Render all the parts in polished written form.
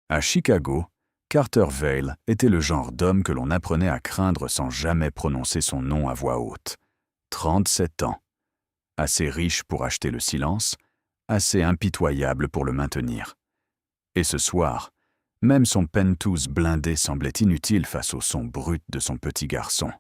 À Chicago, Carter Vale était le genre d'homme que l'on apprenait à craindre sans jamais prononcer son nom à voix haute. 37 ans. Assez riche pour acheter le silence, assez impitoyable pour le maintenir. Et ce soir, même son penthouse blindé semblait inutile face au son brut de son petit garçon,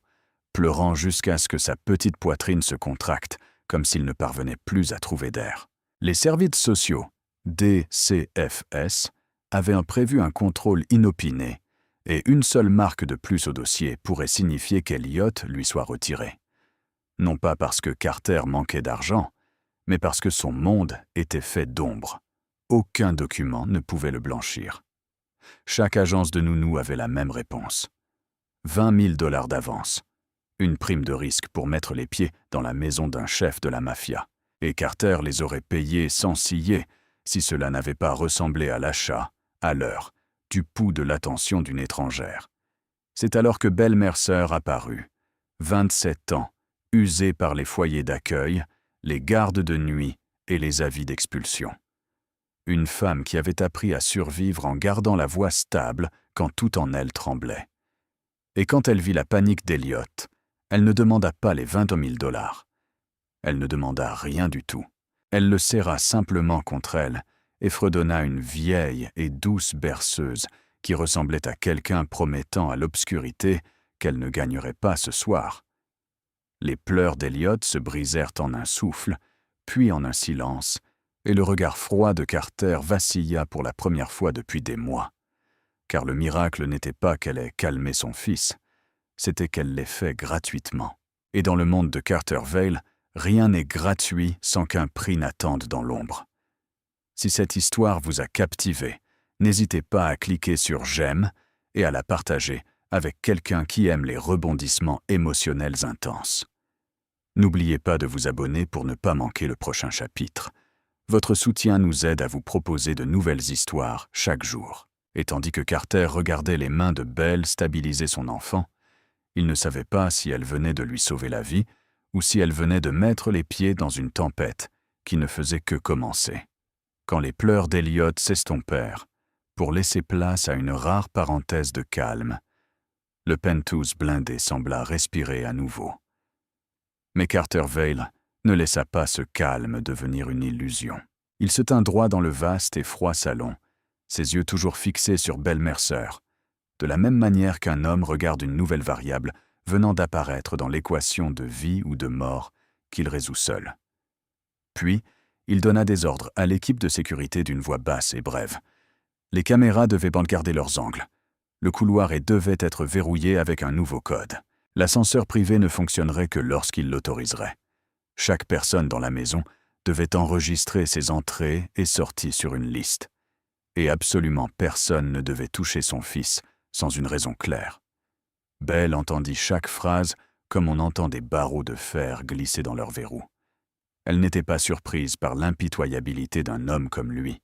pleurant jusqu'à ce que sa petite poitrine se contracte, comme s'il ne parvenait plus à trouver d'air. Les services sociaux, DCFS, avaient prévu un contrôle inopiné, et une seule marque de plus au dossier pourrait signifier qu'Elliott lui soit retiré. Non pas parce que Carter manquait d'argent, mais parce que son monde était fait d'ombre. Aucun document ne pouvait le blanchir. Chaque agence de nounou avait la même réponse. 20 000 $ d'avance. Une prime de risque pour mettre les pieds dans la maison d'un chef de la mafia. Et Carter les aurait payés sans ciller si cela n'avait pas ressemblé à l'achat, à l'heure, du pouls de l'attention d'une étrangère. C'est alors que Belle Mercer apparut. 27 ans, usée par les foyers d'accueil, les gardes de nuit et les avis d'expulsion. Une femme qui avait appris à survivre en gardant la voix stable quand tout en elle tremblait. Et quand elle vit la panique d'Elliott, elle ne demanda pas les 20 000 $. Elle ne demanda rien du tout. Elle le serra simplement contre elle et fredonna une vieille et douce berceuse qui ressemblait à quelqu'un promettant à l'obscurité qu'elle ne gagnerait pas ce soir. Les pleurs d'Elliott se brisèrent en un souffle, puis en un silence, et le regard froid de Carter vacilla pour la première fois depuis des mois. Car le miracle n'était pas qu'elle ait calmé son fils, c'était qu'elle l'ait fait gratuitement. Et dans le monde de Carter Vale, rien n'est gratuit sans qu'un prix n'attende dans l'ombre. Si cette histoire vous a captivé, n'hésitez pas à cliquer sur « J'aime » et à la partager avec quelqu'un qui aime les rebondissements émotionnels intenses. N'oubliez pas de vous abonner pour ne pas manquer le prochain chapitre. Votre soutien nous aide à vous proposer de nouvelles histoires chaque jour. Et tandis que Carter regardait les mains de Belle stabiliser son enfant, il ne savait pas si elle venait de lui sauver la vie ou si elle venait de mettre les pieds dans une tempête qui ne faisait que commencer. Quand les pleurs d'Elliott s'estompèrent, pour laisser place à une rare parenthèse de calme, le penthouse blindé sembla respirer à nouveau. Mais Carter Vale ne laissa pas ce calme devenir une illusion. Il se tint droit dans le vaste et froid salon, ses yeux toujours fixés sur Belle Mercer, de la même manière qu'un homme regarde une nouvelle variable venant d'apparaître dans l'équation de vie ou de mort qu'il résout seul. Puis, il donna des ordres à l'équipe de sécurité d'une voix basse et brève. Les caméras devaient garder leurs angles. Le couloir devait être verrouillé avec un nouveau code. L'ascenseur privé ne fonctionnerait que lorsqu'il l'autoriserait. Chaque personne dans la maison devait enregistrer ses entrées et sorties sur une liste. Et absolument personne ne devait toucher son fils sans une raison claire. Belle entendit chaque phrase comme on entend des barreaux de fer glisser dans leur verrou. Elle n'était pas surprise par l'impitoyabilité d'un homme comme lui.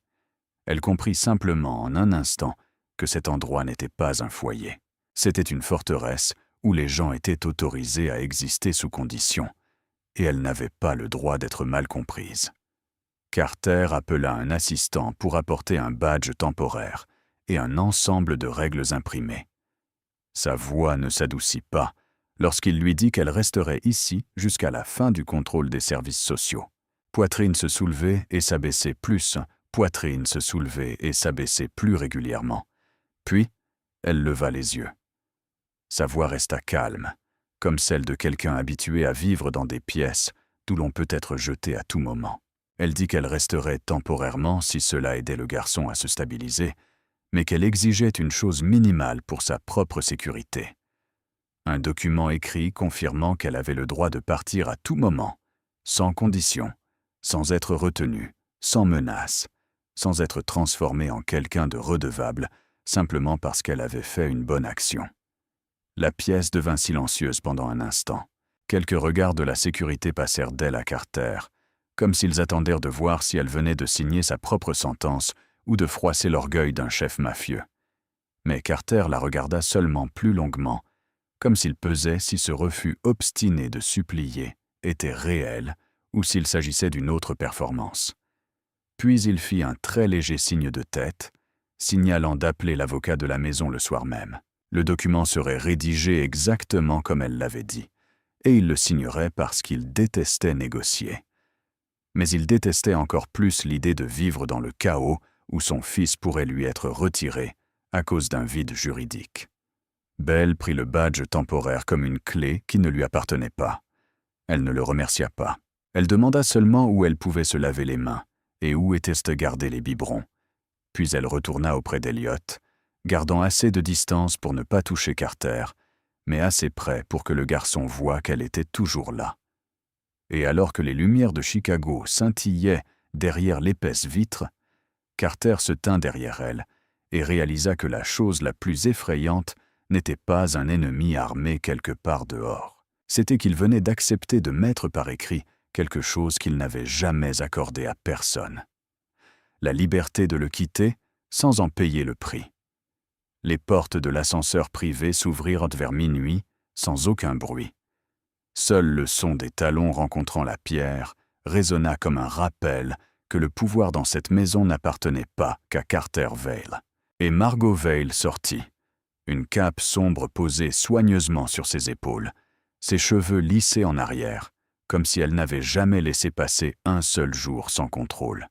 Elle comprit simplement en un instant que cet endroit n'était pas un foyer. C'était une forteresse où les gens étaient autorisés à exister sous conditions, et elle n'avait pas le droit d'être mal comprise. Carter appela un assistant pour apporter un badge temporaire et un ensemble de règles imprimées. Sa voix ne s'adoucit pas lorsqu'il lui dit qu'elle resterait ici jusqu'à la fin du contrôle des services sociaux. Poitrine se soulevait et s'abaissait plus, poitrine se soulevait et s'abaissait plus régulièrement. Puis, elle leva les yeux. Sa voix resta calme, comme celle de quelqu'un habitué à vivre dans des pièces d'où l'on peut être jeté à tout moment. Elle dit qu'elle resterait temporairement si cela aidait le garçon à se stabiliser, mais qu'elle exigeait une chose minimale pour sa propre sécurité. Un document écrit confirmant qu'elle avait le droit de partir à tout moment, sans condition, sans être retenue, sans menace, sans être transformée en quelqu'un de redevable, simplement parce qu'elle avait fait une bonne action. La pièce devint silencieuse pendant un instant. Quelques regards de la sécurité passèrent d'elle à Carter, comme s'ils attendèrent de voir si elle venait de signer sa propre sentence ou de froisser l'orgueil d'un chef mafieux. Mais Carter la regarda seulement plus longuement, comme s'il pesait si ce refus obstiné de supplier était réel ou s'il s'agissait d'une autre performance. Puis il fit un très léger signe de tête, signalant d'appeler l'avocat de la maison le soir même. Le document serait rédigé exactement comme elle l'avait dit, et il le signerait parce qu'il détestait négocier. Mais il détestait encore plus l'idée de vivre dans le chaos où son fils pourrait lui être retiré à cause d'un vide juridique. Belle prit le badge temporaire comme une clé qui ne lui appartenait pas. Elle ne le remercia pas. Elle demanda seulement où elle pouvait se laver les mains et où étaient gardés les biberons. Puis elle retourna auprès d'Elliot, gardant assez de distance pour ne pas toucher Carter, mais assez près pour que le garçon voie qu'elle était toujours là. Et alors que les lumières de Chicago scintillaient derrière l'épaisse vitre, Carter se tint derrière elle et réalisa que la chose la plus effrayante n'était pas un ennemi armé quelque part dehors. C'était qu'il venait d'accepter de mettre par écrit quelque chose qu'il n'avait jamais accordé à personne. La liberté de le quitter sans en payer le prix. Les portes de l'ascenseur privé s'ouvrirent vers minuit, sans aucun bruit. Seul le son des talons rencontrant la pierre résonna comme un rappel que le pouvoir dans cette maison n'appartenait pas qu'à Carter Vale. Et Margot Vale sortit, une cape sombre posée soigneusement sur ses épaules, ses cheveux lissés en arrière, comme si elle n'avait jamais laissé passer un seul jour sans contrôle.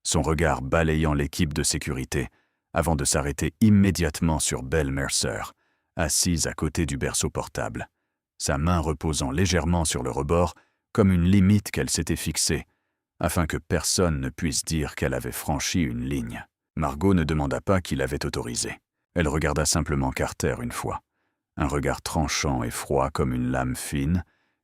Son regard balayant l'équipe de sécurité, avant de s'arrêter immédiatement sur Belle Mercer, assise à côté du berceau portable, sa main reposant légèrement sur le rebord, comme une limite qu'elle s'était fixée, afin que personne ne puisse dire qu'elle avait franchi une ligne. Margot ne demanda pas qui l'avait autorisé. Elle regarda simplement Carter une fois, un regard tranchant et froid comme une lame fine,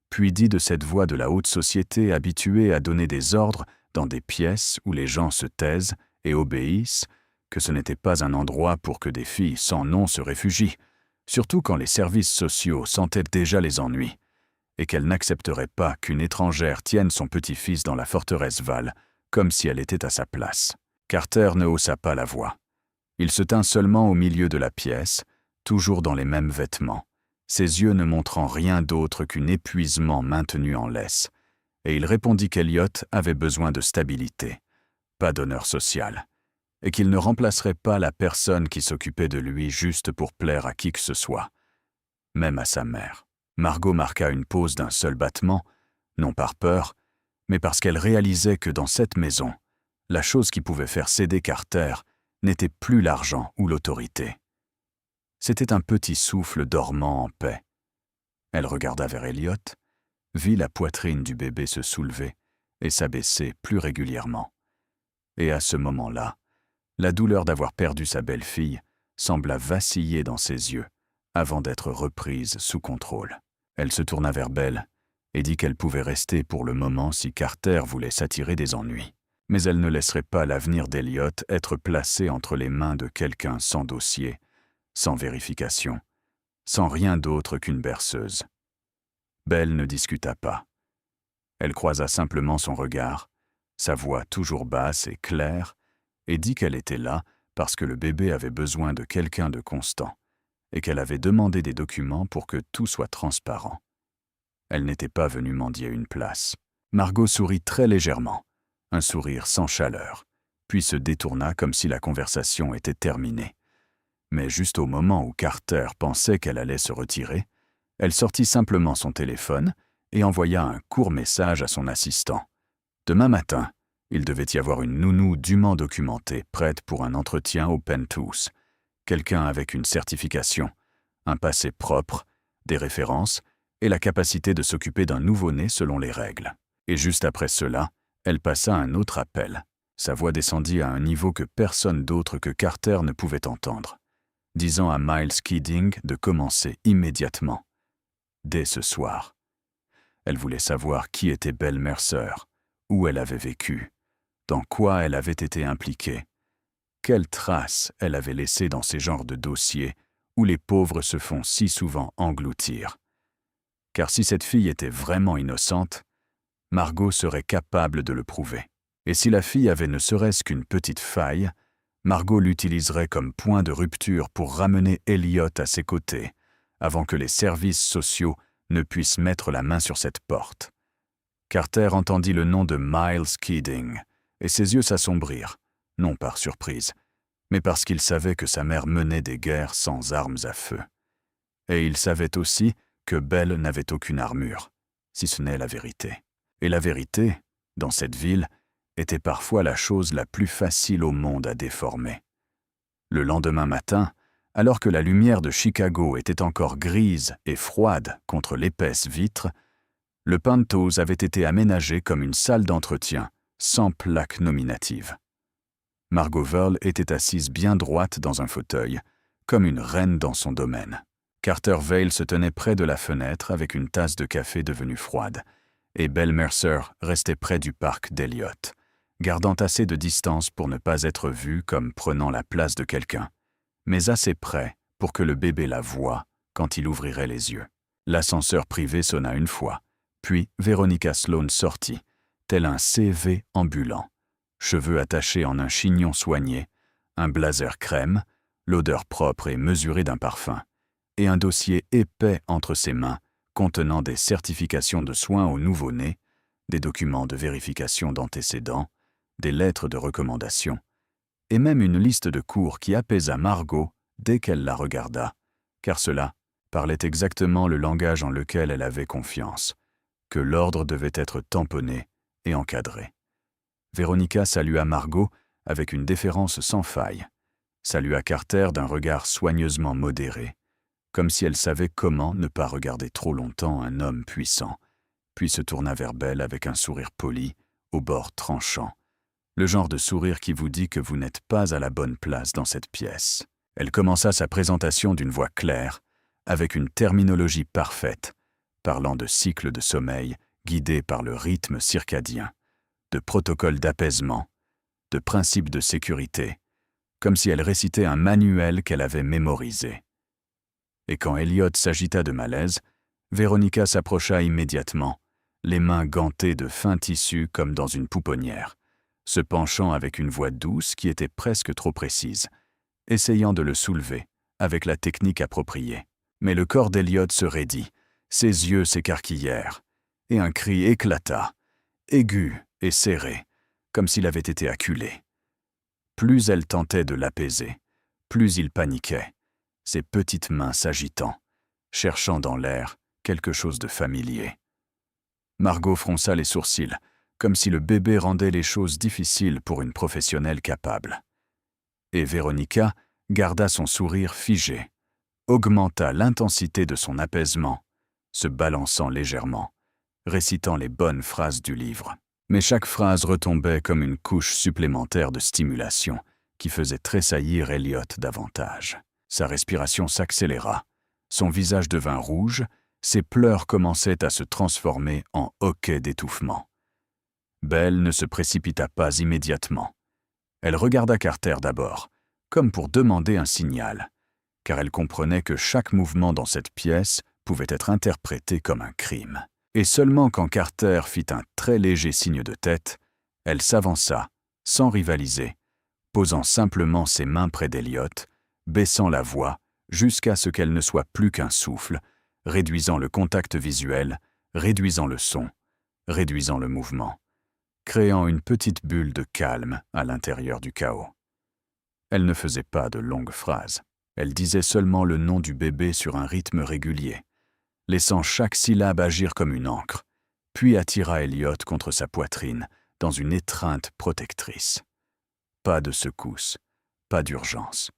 puis dit de cette voix de la haute société habituée à donner des ordres dans des pièces où les gens se taisent et obéissent, que ce n'était pas un endroit pour que des filles sans nom se réfugient, surtout quand les services sociaux sentaient déjà les ennuis, et qu'elle n'accepterait pas qu'une étrangère tienne son petit-fils dans la forteresse Val, comme si elle était à sa place. Carter ne haussa pas la voix. Il se tint seulement au milieu de la pièce, toujours dans les mêmes vêtements, ses yeux ne montrant rien d'autre qu'un épuisement maintenu en laisse, et il répondit qu'Elliot avait besoin de stabilité, pas d'honneur social, et qu'il ne remplacerait pas la personne qui s'occupait de lui juste pour plaire à qui que ce soit, même à sa mère. Margot marqua une pause d'un seul battement, non par peur, mais parce qu'elle réalisait que dans cette maison, la chose qui pouvait faire céder Carter n'était plus l'argent ou l'autorité. C'était un petit souffle dormant en paix. Elle regarda vers Elliot, vit la poitrine du bébé se soulever et s'abaisser plus régulièrement. Et à ce moment-là, la douleur d'avoir perdu sa belle-fille sembla vaciller dans ses yeux avant d'être reprise sous contrôle. Elle se tourna vers Belle et dit qu'elle pouvait rester pour le moment si Carter voulait s'attirer des ennuis. Mais elle ne laisserait pas l'avenir d'Elliot être placé entre les mains de quelqu'un sans dossier, sans vérification, sans rien d'autre qu'une berceuse. Belle ne discuta pas. Elle croisa simplement son regard, sa voix toujours basse et claire, et dit qu'elle était là parce que le bébé avait besoin de quelqu'un de constant, et qu'elle avait demandé des documents pour que tout soit transparent. Elle n'était pas venue mendier une place. Margot sourit très légèrement, un sourire sans chaleur, puis se détourna comme si la conversation était terminée. Mais juste au moment où Carter pensait qu'elle allait se retirer, elle sortit simplement son téléphone et envoya un court message à son assistant. Demain matin, il devait y avoir une nounou dûment documentée, prête pour un entretien au Penthouse, quelqu'un avec une certification, un passé propre, des références et la capacité de s'occuper d'un nouveau-né selon les règles. Et juste après cela, elle passa un autre appel. Sa voix descendit à un niveau que personne d'autre que Carter ne pouvait entendre, disant à Miles Keating de commencer immédiatement, dès ce soir. Elle voulait savoir qui était Belle Mercer, où elle avait vécu, dans quoi elle avait été impliquée, quelles traces elle avait laissées dans ces genres de dossiers où les pauvres se font si souvent engloutir. Car si cette fille était vraiment innocente, Margot serait capable de le prouver. Et si la fille avait ne serait-ce qu'une petite faille, Margot l'utiliserait comme point de rupture pour ramener Elliot à ses côtés, avant que les services sociaux ne puissent mettre la main sur cette porte. Carter entendit le nom de Miles Keating, et ses yeux s'assombrirent, non par surprise, mais parce qu'il savait que sa mère menait des guerres sans armes à feu. Et il savait aussi que Belle n'avait aucune armure, si ce n'est la vérité. Et la vérité, dans cette ville, était parfois la chose la plus facile au monde à déformer. Le lendemain matin, alors que la lumière de Chicago était encore grise et froide contre l'épaisse vitre, le penthouse avait été aménagé comme une salle d'entretien, sans plaque nominative. Margot Verle était assise bien droite dans un fauteuil, comme une reine dans son domaine. Carter Vale se tenait près de la fenêtre avec une tasse de café devenue froide, et Belle Mercer restait près du parc d'Eliott, gardant assez de distance pour ne pas être vue comme prenant la place de quelqu'un, mais assez près pour que le bébé la voie quand il ouvrirait les yeux. L'ascenseur privé sonna une fois, puis Veronica Sloane sortit, tel un CV ambulant, cheveux attachés en un chignon soigné, un blazer crème, l'odeur propre et mesurée d'un parfum, et un dossier épais entre ses mains contenant des certifications de soins au nouveau-né, des documents de vérification d'antécédents, des lettres de recommandation, et même une liste de cours qui apaisa Margot dès qu'elle la regarda, car cela parlait exactement le langage en lequel elle avait confiance, que l'ordre devait être tamponné et encadré. Veronica salua Margot avec une déférence sans faille, salua Carter d'un regard soigneusement modéré, comme si elle savait comment ne pas regarder trop longtemps un homme puissant, puis se tourna vers Belle avec un sourire poli, au bord tranchant, le genre de sourire qui vous dit que vous n'êtes pas à la bonne place dans cette pièce. Elle commença sa présentation d'une voix claire, avec une terminologie parfaite, parlant de cycles de sommeil guidés par le rythme circadien, de protocoles d'apaisement, de principes de sécurité, comme si elle récitait un manuel qu'elle avait mémorisé. Et quand Eliott s'agita de malaise, Veronica s'approcha immédiatement, les mains gantées de fins tissus comme dans une pouponnière, se penchant avec une voix douce qui était presque trop précise, essayant de le soulever avec la technique appropriée. Mais le corps d'Eliott se raidit, ses yeux s'écarquillèrent, et un cri éclata, aigu et serré, comme s'il avait été acculé. Plus elle tentait de l'apaiser, plus il paniquait, ses petites mains s'agitant, cherchant dans l'air quelque chose de familier. Margot fronça les sourcils, comme si le bébé rendait les choses difficiles pour une professionnelle capable. Et Veronica garda son sourire figé, augmenta l'intensité de son apaisement, se balançant légèrement, récitant les bonnes phrases du livre. Mais chaque phrase retombait comme une couche supplémentaire de stimulation qui faisait tressaillir Eliott davantage. Sa respiration s'accéléra, son visage devint rouge, ses pleurs commençaient à se transformer en hoquets d'étouffement. Belle ne se précipita pas immédiatement. Elle regarda Carter d'abord, comme pour demander un signal, car elle comprenait que chaque mouvement dans cette pièce pouvait être interprété comme un crime. Et seulement quand Carter fit un très léger signe de tête, elle s'avança, sans rivaliser, posant simplement ses mains près d'Eliott, baissant la voix jusqu'à ce qu'elle ne soit plus qu'un souffle, réduisant le contact visuel, réduisant le son, réduisant le mouvement, créant une petite bulle de calme à l'intérieur du chaos. Elle ne faisait pas de longues phrases. Elle disait seulement le nom du bébé sur un rythme régulier, laissant chaque syllabe agir comme une encre, puis attira Eliott contre sa poitrine dans une étreinte protectrice. Pas de secousse, pas d'urgence,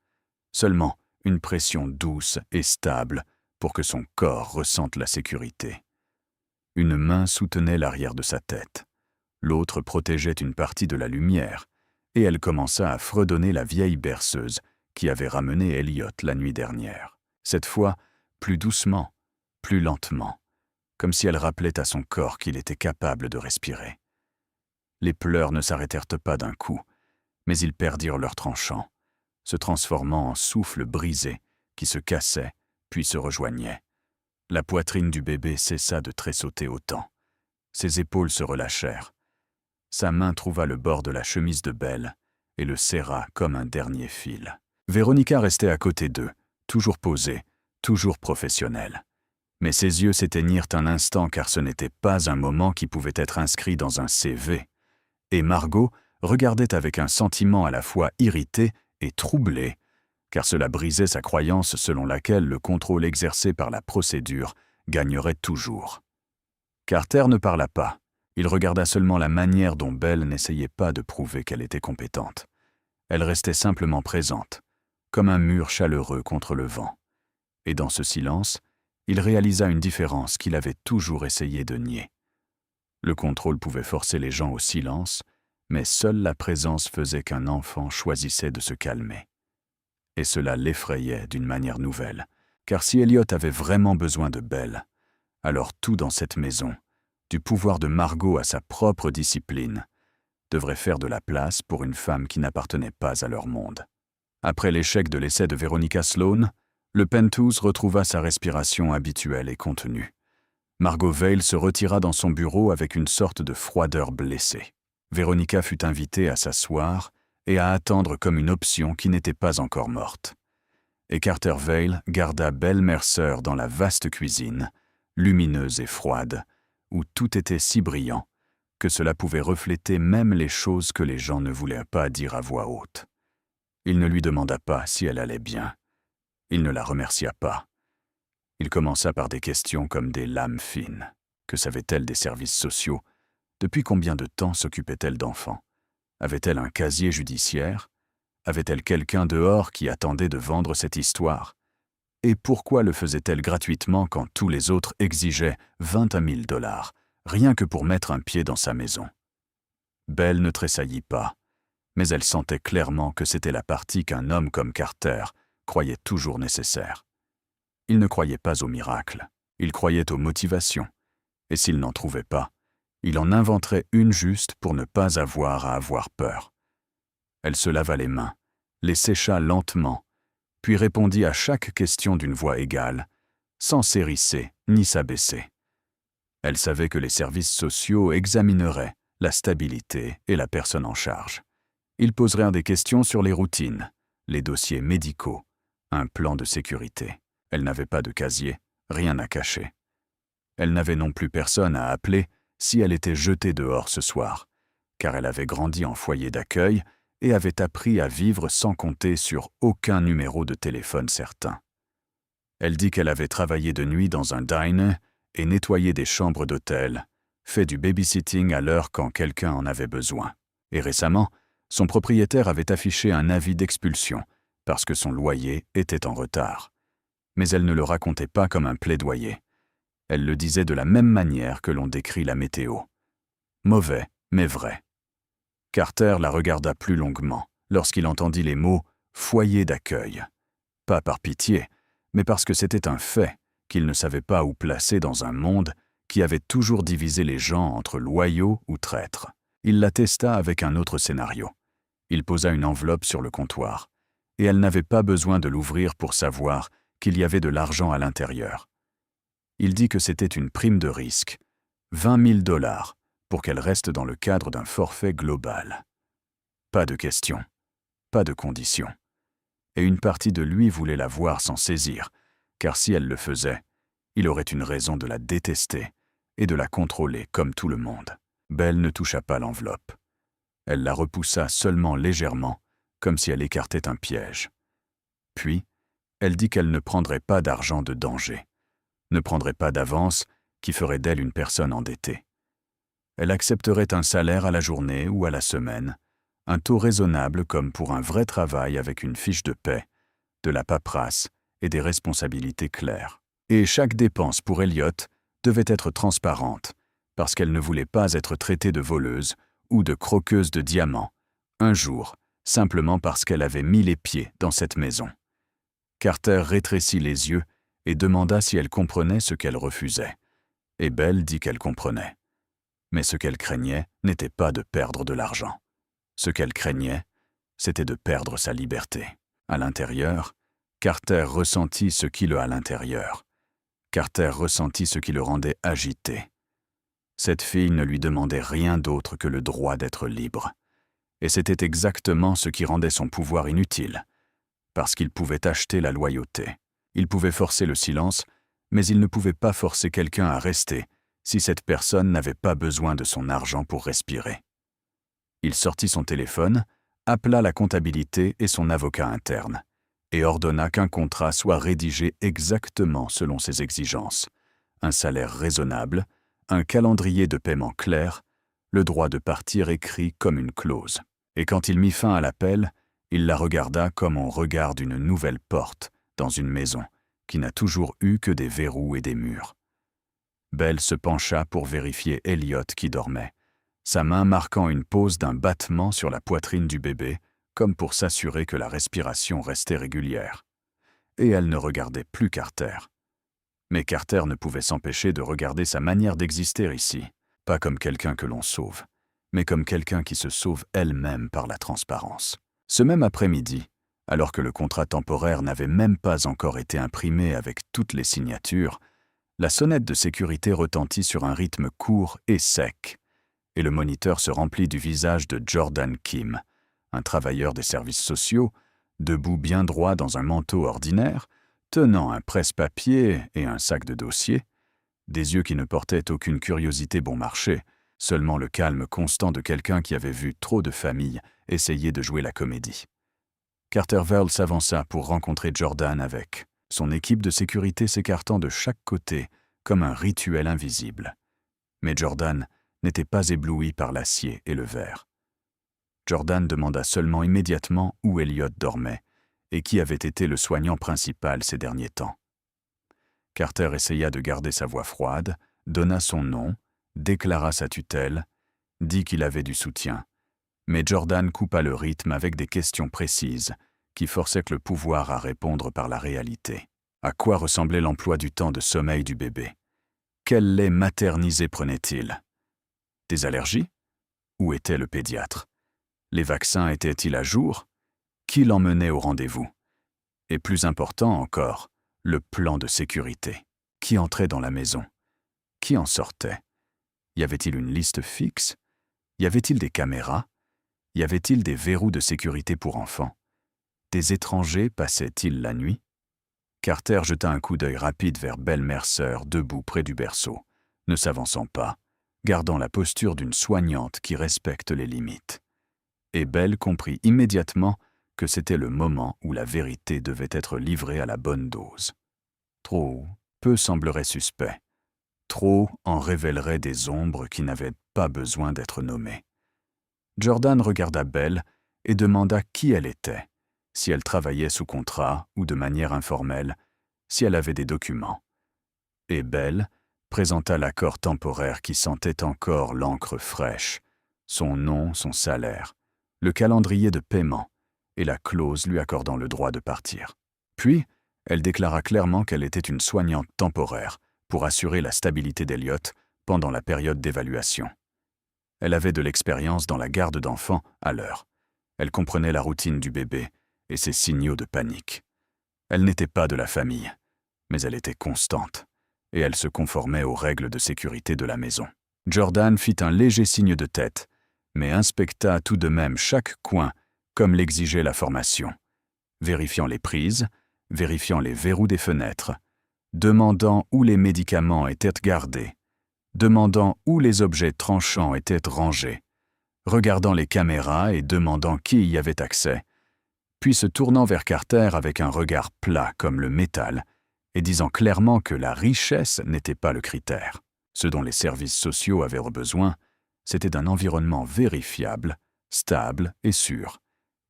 seulement une pression douce et stable pour que son corps ressente la sécurité. Une main soutenait l'arrière de sa tête, l'autre protégeait une partie de la lumière, et elle commença à fredonner la vieille berceuse qui avait ramené Eliott la nuit dernière. Cette fois, plus doucement, plus lentement, comme si elle rappelait à son corps qu'il était capable de respirer. Les pleurs ne s'arrêtèrent pas d'un coup, mais ils perdirent leur tranchant, se transformant en souffles brisés qui se cassaient puis se rejoignaient. La poitrine du bébé cessa de tressauter autant. Ses épaules se relâchèrent. Sa main trouva le bord de la chemise de Belle et le serra comme un dernier fil. Veronica restait à côté d'eux, toujours posée, toujours professionnelle. Mais ses yeux s'éteignirent un instant car ce n'était pas un moment qui pouvait être inscrit dans un CV. Et Margot regardait avec un sentiment à la fois irrité et troublé, car cela brisait sa croyance selon laquelle le contrôle exercé par la procédure gagnerait toujours. Carter ne parla pas. Il regarda seulement la manière dont Belle n'essayait pas de prouver qu'elle était compétente. Elle restait simplement présente, comme un mur chaleureux contre le vent. Et dans ce silence, il réalisa une différence qu'il avait toujours essayé de nier. Le contrôle pouvait forcer les gens au silence, mais seule la présence faisait qu'un enfant choisissait de se calmer. Et cela l'effrayait d'une manière nouvelle, car si Elliot avait vraiment besoin de Belle, alors tout dans cette maison, du pouvoir de Margot à sa propre discipline, devrait faire de la place pour une femme qui n'appartenait pas à leur monde. Après l'échec de l'essai de Veronica Sloane, le Pentouse retrouva sa respiration habituelle et contenue. Margot Vail se retira dans son bureau avec une sorte de froideur blessée. Veronica fut invitée à s'asseoir et à attendre comme une option qui n'était pas encore morte. Et Carter Vail garda Belle Mercer dans la vaste cuisine, lumineuse et froide, où tout était si brillant que cela pouvait refléter même les choses que les gens ne voulaient pas dire à voix haute. Il ne lui demanda pas si elle allait bien. Il ne la remercia pas. Il commença par des questions comme des lames fines. Que savait-elle des services sociaux? Depuis combien de temps s'occupait-elle d'enfants? Avait-elle un casier judiciaire? Avait-elle quelqu'un dehors qui attendait de vendre cette histoire? Et pourquoi le faisait-elle gratuitement quand tous les autres exigeaient 21 000 $, rien que pour mettre un pied dans sa maison? Belle ne tressaillit pas, mais elle sentait clairement que c'était la partie qu'un homme comme Carter croyait toujours nécessaire. Il ne croyait pas au miracle, il croyait aux motivations, et s'il n'en trouvait pas, il en inventerait une juste pour ne pas avoir à avoir peur. Elle se lava les mains, les sécha lentement, puis répondit à chaque question d'une voix égale, sans s'hérisser ni s'abaisser. Elle savait que les services sociaux examineraient la stabilité et la personne en charge. Ils poseraient des questions sur les routines, les dossiers médicaux, un plan de sécurité. Elle n'avait pas de casier, rien à cacher. Elle n'avait non plus personne à appeler si elle était jetée dehors ce soir, car elle avait grandi en foyer d'accueil et avait appris à vivre sans compter sur aucun numéro de téléphone certain. Elle dit qu'elle avait travaillé de nuit dans un diner et nettoyé des chambres d'hôtel, fait du babysitting à l'heure quand quelqu'un en avait besoin. Et récemment, son propriétaire avait affiché un avis d'expulsion parce que son loyer était en retard. Mais elle ne le racontait pas comme un plaidoyer. Elle le disait de la même manière que l'on décrit la météo. Mauvais, mais vrai. Carter la regarda plus longuement lorsqu'il entendit les mots « foyer d'accueil ». Pas par pitié, mais parce que c'était un fait qu'il ne savait pas où placer dans un monde qui avait toujours divisé les gens entre loyaux ou traîtres. Il la testa avec un autre scénario. Il posa une enveloppe sur le comptoir, et elle n'avait pas besoin de l'ouvrir pour savoir qu'il y avait de l'argent à l'intérieur. Il dit que c'était une prime de risque, 20 000 $, pour qu'elle reste dans le cadre d'un forfait global. Pas de questions, pas de conditions. Et une partie de lui voulait la voir s'en saisir, car si elle le faisait, il aurait une raison de la détester et de la contrôler comme tout le monde. Belle ne toucha pas l'enveloppe. Elle la repoussa seulement légèrement, comme si elle écartait un piège. Puis, elle dit qu'elle ne prendrait pas d'argent de danger, ne prendrait pas d'avance qui ferait d'elle une personne endettée. Elle accepterait un salaire à la journée ou à la semaine, un taux raisonnable comme pour un vrai travail avec une fiche de paie, de la paperasse et des responsabilités claires. Et chaque dépense pour Elliot devait être transparente, parce qu'elle ne voulait pas être traitée de voleuse ou de croqueuse de diamants, un jour, simplement parce qu'elle avait mis les pieds dans cette maison. Carter rétrécit les yeux et demanda si elle comprenait ce qu'elle refusait. Et Belle dit qu'elle comprenait. Mais ce qu'elle craignait n'était pas de perdre de l'argent. Ce qu'elle craignait, c'était de perdre sa liberté. À l'intérieur, Carter ressentit ce qui le à l'intérieur. Carter ressentit ce qui le rendait agité. Cette fille ne lui demandait rien d'autre que le droit d'être libre. Et c'était exactement ce qui rendait son pouvoir inutile, parce qu'il pouvait acheter la loyauté. Il pouvait forcer le silence, mais il ne pouvait pas forcer quelqu'un à rester si cette personne n'avait pas besoin de son argent pour respirer. Il sortit son téléphone, appela la comptabilité et son avocat interne, et ordonna qu'un contrat soit rédigé exactement selon ses exigences. Un salaire raisonnable, un calendrier de paiement clair, le droit de partir écrit comme une clause. Et quand il mit fin à l'appel, il la regarda comme on regarde une nouvelle porte dans une maison qui n'a toujours eu que des verrous et des murs. Belle se pencha pour vérifier Elliot qui dormait, sa main marquant une pause d'un battement sur la poitrine du bébé, comme pour s'assurer que la respiration restait régulière. Et elle ne regardait plus Carter. Mais Carter ne pouvait s'empêcher de regarder sa manière d'exister ici, pas comme quelqu'un que l'on sauve, mais comme quelqu'un qui se sauve elle-même par la transparence. Ce même après-midi, alors que le contrat temporaire n'avait même pas encore été imprimé avec toutes les signatures, la sonnette de sécurité retentit sur un rythme court et sec, et le moniteur se remplit du visage de Jordan Kim, un travailleur des services sociaux, debout bien droit dans un manteau ordinaire, tenant un presse-papier et un sac de dossiers, des yeux qui ne portaient aucune curiosité bon marché, seulement le calme constant de quelqu'un qui avait vu trop de familles essayer de jouer la comédie. Carter Vale s'avança pour rencontrer Jordan avec son équipe de sécurité s'écartant de chaque côté comme un rituel invisible. Mais Jordan n'était pas ébloui par l'acier et le verre. Jordan demanda seulement immédiatement où Elliot dormait et qui avait été le soignant principal ces derniers temps. Carter essaya de garder sa voix froide, donna son nom, déclara sa tutelle, dit qu'il avait du soutien. Mais Jordan coupa le rythme avec des questions précises qui forçaient le pouvoir à répondre par la réalité. À quoi ressemblait l'emploi du temps de sommeil du bébé? Quel lait maternisé prenait-il? Des allergies? Où était le pédiatre? Les vaccins étaient-ils à jour? Qui l'emmenait au rendez-vous? Et plus important encore, le plan de sécurité. Qui entrait dans la maison? Qui en sortait? Y avait-il une liste fixe? Y avait-il des caméras? Y avait-il des verrous de sécurité pour enfants? Des étrangers passaient-ils la nuit? Carter jeta un coup d'œil rapide vers Belle Mercer, debout près du berceau, ne s'avançant pas, gardant la posture d'une soignante qui respecte les limites. Et Belle comprit immédiatement que c'était le moment où la vérité devait être livrée à la bonne dose. Trop, peu semblerait suspect. Trop en révélerait des ombres qui n'avaient pas besoin d'être nommées. Jordan regarda Belle et demanda qui elle était, si elle travaillait sous contrat ou de manière informelle, si elle avait des documents. Et Belle présenta l'accord temporaire qui sentait encore l'encre fraîche, son nom, son salaire, le calendrier de paiement et la clause lui accordant le droit de partir. Puis, elle déclara clairement qu'elle était une soignante temporaire pour assurer la stabilité d'Elliot pendant la période d'évaluation. Elle avait de l'expérience dans la garde d'enfants à l'heure. Elle comprenait la routine du bébé et ses signaux de panique. Elle n'était pas de la famille, mais elle était constante, et elle se conformait aux règles de sécurité de la maison. Jordan fit un léger signe de tête, mais inspecta tout de même chaque coin comme l'exigeait la formation, vérifiant les prises, vérifiant les verrous des fenêtres, demandant où les médicaments étaient gardés, demandant où les objets tranchants étaient rangés, regardant les caméras et demandant qui y avait accès, puis se tournant vers Carter avec un regard plat comme le métal et disant clairement que la richesse n'était pas le critère. Ce dont les services sociaux avaient besoin, c'était d'un environnement vérifiable, stable et sûr.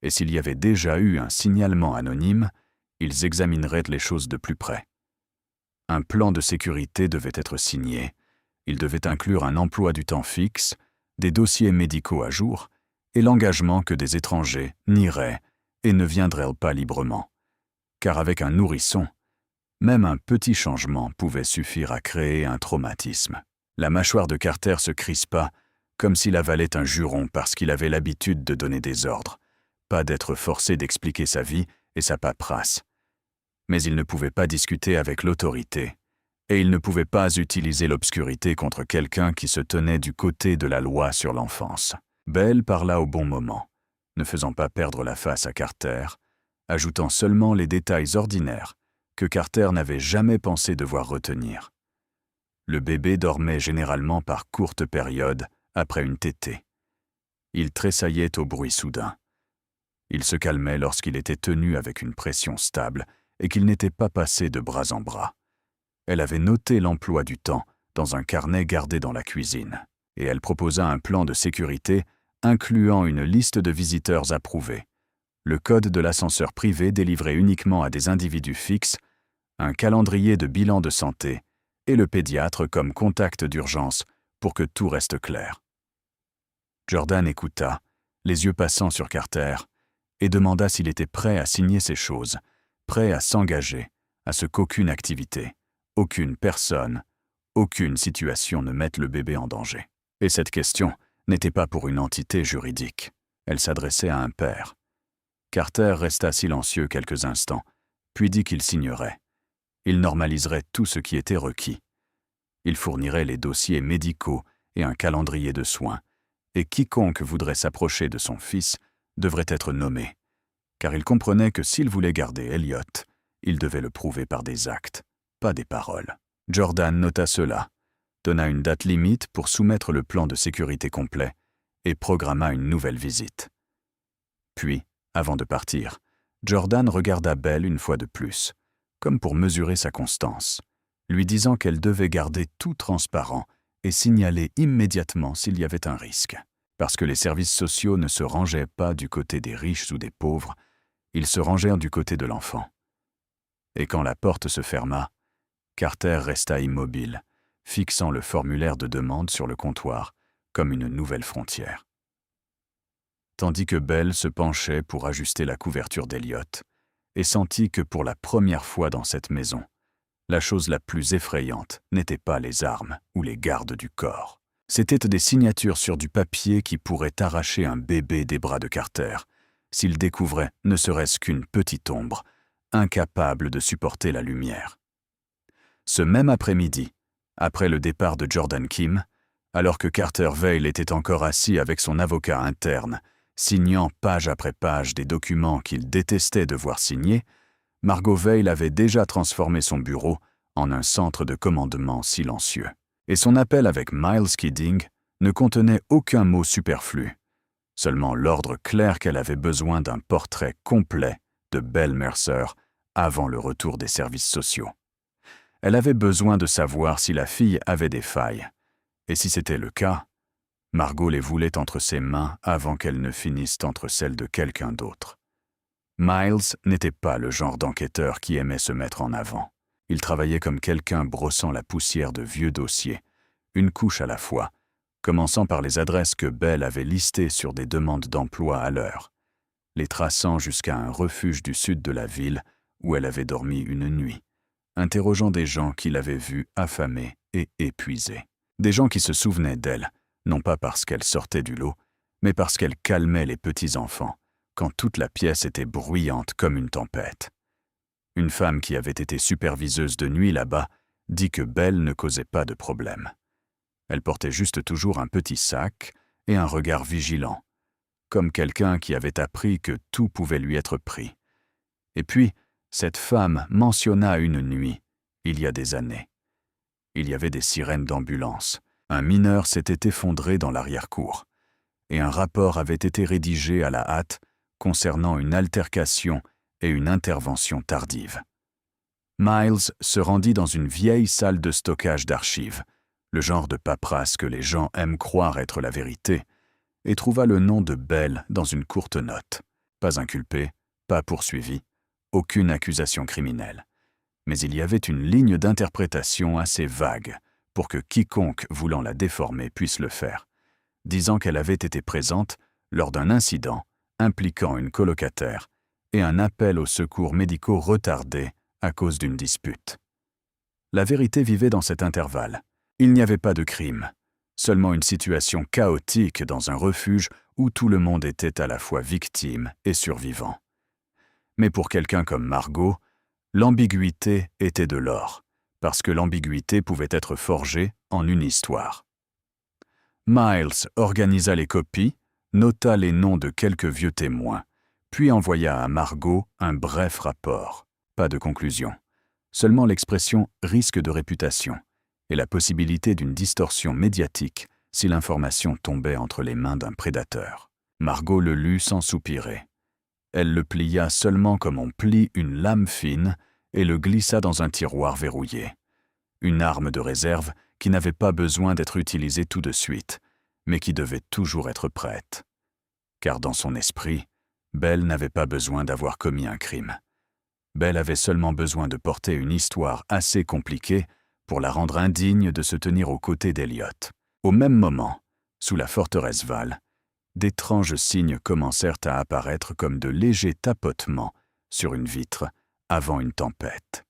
Et s'il y avait déjà eu un signalement anonyme, ils examineraient les choses de plus près. Un plan de sécurité devait être signé. Il devait inclure un emploi du temps fixe, des dossiers médicaux à jour et l'engagement que des étrangers n'iraient et ne viendraient pas librement. Car avec un nourrisson, même un petit changement pouvait suffire à créer un traumatisme. La mâchoire de Carter se crispa, comme s'il avalait un juron parce qu'il avait l'habitude de donner des ordres, pas d'être forcé d'expliquer sa vie et sa paperasse. Mais il ne pouvait pas discuter avec l'autorité, et il ne pouvait pas utiliser l'obscurité contre quelqu'un qui se tenait du côté de la loi sur l'enfance. Belle parla au bon moment, ne faisant pas perdre la face à Carter, ajoutant seulement les détails ordinaires que Carter n'avait jamais pensé devoir retenir. Le bébé dormait généralement par courtes périodes après une tétée. Il tressaillait au bruit soudain. Il se calmait lorsqu'il était tenu avec une pression stable et qu'il n'était pas passé de bras en bras. Elle avait noté l'emploi du temps dans un carnet gardé dans la cuisine, et elle proposa un plan de sécurité incluant une liste de visiteurs approuvés, le code de l'ascenseur privé délivré uniquement à des individus fixes, un calendrier de bilan de santé et le pédiatre comme contact d'urgence pour que tout reste clair. Jordan écouta, les yeux passant sur Carter, et demanda s'il était prêt à signer ces choses, prêt à s'engager, à ce qu'aucune activité, aucune personne, aucune situation ne mette le bébé en danger. Et cette question n'était pas pour une entité juridique. Elle s'adressait à un père. Carter resta silencieux quelques instants, puis dit qu'il signerait. Il normaliserait tout ce qui était requis. Il fournirait les dossiers médicaux et un calendrier de soins, et quiconque voudrait s'approcher de son fils devrait être nommé, car il comprenait que s'il voulait garder Elliot, il devait le prouver par des actes, pas des paroles. Jordan nota cela, donna une date limite pour soumettre le plan de sécurité complet et programma une nouvelle visite. Puis, avant de partir, Jordan regarda Belle une fois de plus, comme pour mesurer sa constance, lui disant qu'elle devait garder tout transparent et signaler immédiatement s'il y avait un risque. Parce que les services sociaux ne se rangeaient pas du côté des riches ou des pauvres, ils se rangèrent du côté de l'enfant. Et quand la porte se ferma, Carter resta immobile, fixant le formulaire de demande sur le comptoir comme une nouvelle frontière. Tandis que Belle se penchait pour ajuster la couverture d'Elliot et sentit que pour la première fois dans cette maison, la chose la plus effrayante n'était pas les armes ou les gardes du corps. C'étaient des signatures sur du papier qui pourraient arracher un bébé des bras de Carter, s'il découvrait ne serait-ce qu'une petite ombre, incapable de supporter la lumière. Ce même après-midi, après le départ de Jordan Kim, alors que Carter Vale était encore assis avec son avocat interne, signant page après page des documents qu'il détestait devoir signer, Margot Vale avait déjà transformé son bureau en un centre de commandement silencieux. Et son appel avec Miles Kidding ne contenait aucun mot superflu, seulement l'ordre clair qu'elle avait besoin d'un portrait complet de Belle Mercer avant le retour des services sociaux. Elle avait besoin de savoir si la fille avait des failles, et si c'était le cas, Margot les voulait entre ses mains avant qu'elles ne finissent entre celles de quelqu'un d'autre. Miles n'était pas le genre d'enquêteur qui aimait se mettre en avant. Il travaillait comme quelqu'un brossant la poussière de vieux dossiers, une couche à la fois, commençant par les adresses que Belle avait listées sur des demandes d'emploi à l'heure, les traçant jusqu'à un refuge du sud de la ville où elle avait dormi une nuit, interrogeant des gens qui l'avaient vue affamée et épuisée. Des gens qui se souvenaient d'elle, non pas parce qu'elle sortait du lot, mais parce qu'elle calmait les petits-enfants, quand toute la pièce était bruyante comme une tempête. Une femme qui avait été superviseuse de nuit là-bas dit que Belle ne causait pas de problème. Elle portait juste toujours un petit sac et un regard vigilant, comme quelqu'un qui avait appris que tout pouvait lui être pris. Et puis, cette femme mentionna une nuit, il y a des années. Il y avait des sirènes d'ambulance. Un mineur s'était effondré dans l'arrière-cour, et un rapport avait été rédigé à la hâte concernant une altercation et une intervention tardive. Miles se rendit dans une vieille salle de stockage d'archives, le genre de paperasse que les gens aiment croire être la vérité, et trouva le nom de Belle dans une courte note. Pas inculpé, pas poursuivi, aucune accusation criminelle. Mais il y avait une ligne d'interprétation assez vague pour que quiconque voulant la déformer puisse le faire, disant qu'elle avait été présente lors d'un incident impliquant une colocataire et un appel aux secours médicaux retardé à cause d'une dispute. La vérité vivait dans cet intervalle. Il n'y avait pas de crime, seulement une situation chaotique dans un refuge où tout le monde était à la fois victime et survivant. Mais pour quelqu'un comme Margot, l'ambiguïté était de l'or, parce que l'ambiguïté pouvait être forgée en une histoire. Miles organisa les copies, nota les noms de quelques vieux témoins, puis envoya à Margot un bref rapport. Pas de conclusion, seulement l'expression « risque de réputation » et la possibilité d'une distorsion médiatique si l'information tombait entre les mains d'un prédateur. Margot le lut sans soupirer. Elle le plia seulement comme on plie une lame fine et le glissa dans un tiroir verrouillé. Une arme de réserve qui n'avait pas besoin d'être utilisée tout de suite, mais qui devait toujours être prête. Car dans son esprit, Belle n'avait pas besoin d'avoir commis un crime. Belle avait seulement besoin de porter une histoire assez compliquée pour la rendre indigne de se tenir aux côtés d'Elliot. Au même moment, sous la forteresse Val, d'étranges signes commencèrent à apparaître comme de légers tapotements sur une vitre avant une tempête.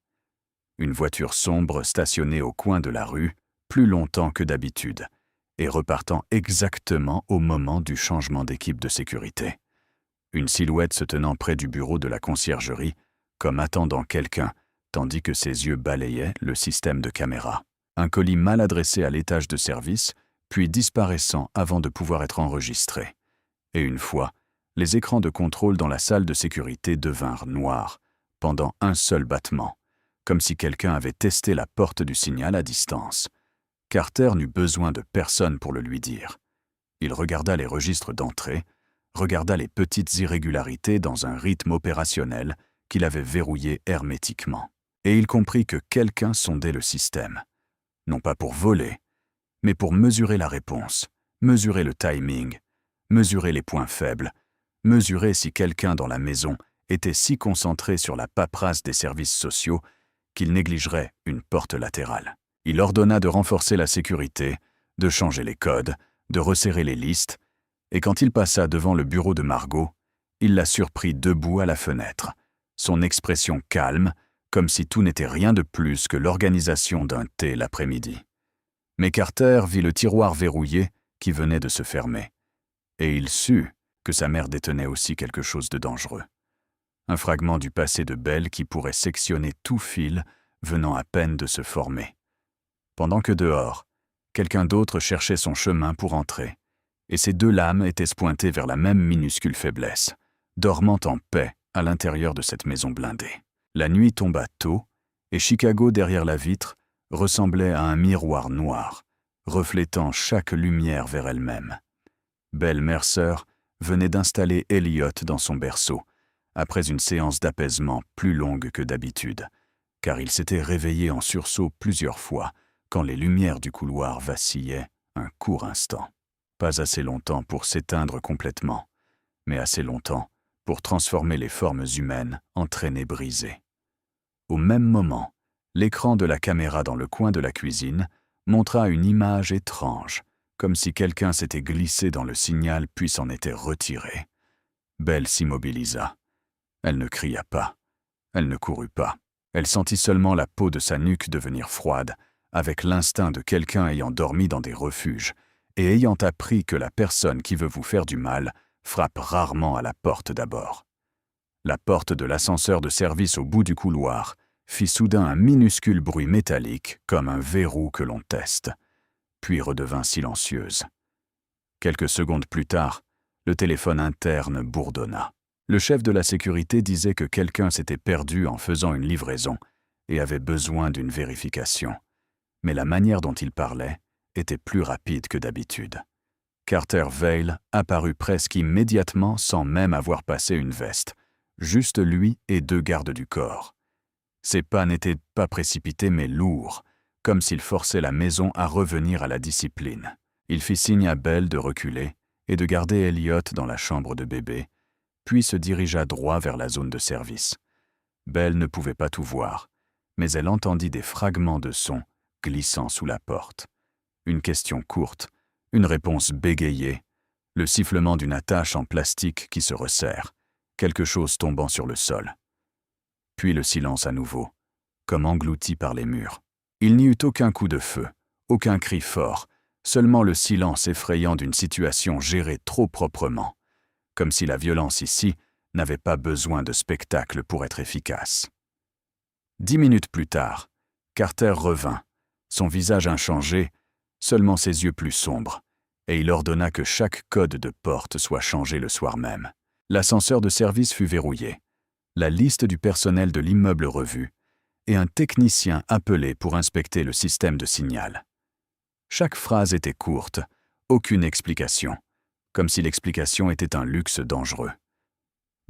Une voiture sombre stationnait au coin de la rue plus longtemps que d'habitude et repartant exactement au moment du changement d'équipe de sécurité. Une silhouette se tenant près du bureau de la conciergerie, comme attendant quelqu'un, tandis que ses yeux balayaient le système de caméra. Un colis mal adressé à l'étage de service, puis disparaissant avant de pouvoir être enregistré. Et une fois, les écrans de contrôle dans la salle de sécurité devinrent noirs, pendant un seul battement, comme si quelqu'un avait testé la porte du signal à distance. Carter n'eut besoin de personne pour le lui dire. Il regarda les registres d'entrée, regarda les petites irrégularités dans un rythme opérationnel qu'il avait verrouillé hermétiquement. Et il comprit que quelqu'un sondait le système. Non pas pour voler, mais pour mesurer la réponse, mesurer le timing, mesurer les points faibles, mesurer si quelqu'un dans la maison était si concentré sur la paperasse des services sociaux qu'il négligerait une porte latérale. Il ordonna de renforcer la sécurité, de changer les codes, de resserrer les listes, et quand il passa devant le bureau de Margot, il la surprit debout à la fenêtre, son expression calme, comme si tout n'était rien de plus que l'organisation d'un thé l'après-midi. Mais Carter vit le tiroir verrouillé qui venait de se fermer, et il sut que sa mère détenait aussi quelque chose de dangereux. Un fragment du passé de Belle qui pourrait sectionner tout fil venant à peine de se former. Pendant que dehors, quelqu'un d'autre cherchait son chemin pour entrer, et ces deux lames étaient pointées vers la même minuscule faiblesse, dormant en paix à l'intérieur de cette maison blindée. La nuit tomba tôt, et Chicago derrière la vitre ressemblait à un miroir noir, reflétant chaque lumière vers elle-même. Belle Mercer venait d'installer Elliot dans son berceau, après une séance d'apaisement plus longue que d'habitude, car il s'était réveillé en sursaut plusieurs fois quand les lumières du couloir vacillaient un court instant. Pas assez longtemps pour s'éteindre complètement, mais assez longtemps pour transformer les formes humaines en traînées brisées. Au même moment, l'écran de la caméra dans le coin de la cuisine montra une image étrange, comme si quelqu'un s'était glissé dans le signal puis s'en était retiré. Belle s'immobilisa. Elle ne cria pas. Elle ne courut pas. Elle sentit seulement la peau de sa nuque devenir froide, avec l'instinct de quelqu'un ayant dormi dans des refuges et ayant appris que la personne qui veut vous faire du mal frappe rarement à la porte d'abord. La porte de l'ascenseur de service au bout du couloir fit soudain un minuscule bruit métallique comme un verrou que l'on teste, puis redevint silencieuse. Quelques secondes plus tard, le téléphone interne bourdonna. Le chef de la sécurité disait que quelqu'un s'était perdu en faisant une livraison et avait besoin d'une vérification. Mais la manière dont il parlait était plus rapide que d'habitude. Carter Vale apparut presque immédiatement sans même avoir passé une veste, juste lui et deux gardes du corps. Ses pas n'étaient pas précipités mais lourds, comme s'il forçait la maison à revenir à la discipline. Il fit signe à Belle de reculer et de garder Elliot dans la chambre de bébé, puis se dirigea droit vers la zone de service. Belle ne pouvait pas tout voir, mais elle entendit des fragments de son glissant sous la porte. Une question courte, une réponse bégayée, le sifflement d'une attache en plastique qui se resserre, quelque chose tombant sur le sol. Puis le silence à nouveau, comme englouti par les murs. Il n'y eut aucun coup de feu, aucun cri fort, seulement le silence effrayant d'une situation gérée trop proprement, comme si la violence ici n'avait pas besoin de spectacle pour être efficace. 10 minutes plus tard, Carter revint, son visage inchangé, seulement ses yeux plus sombres, et il ordonna que chaque code de porte soit changé le soir même. L'ascenseur de service fut verrouillé, la liste du personnel de l'immeuble revue, et un technicien appelé pour inspecter le système de signal. Chaque phrase était courte, aucune explication, comme si l'explication était un luxe dangereux.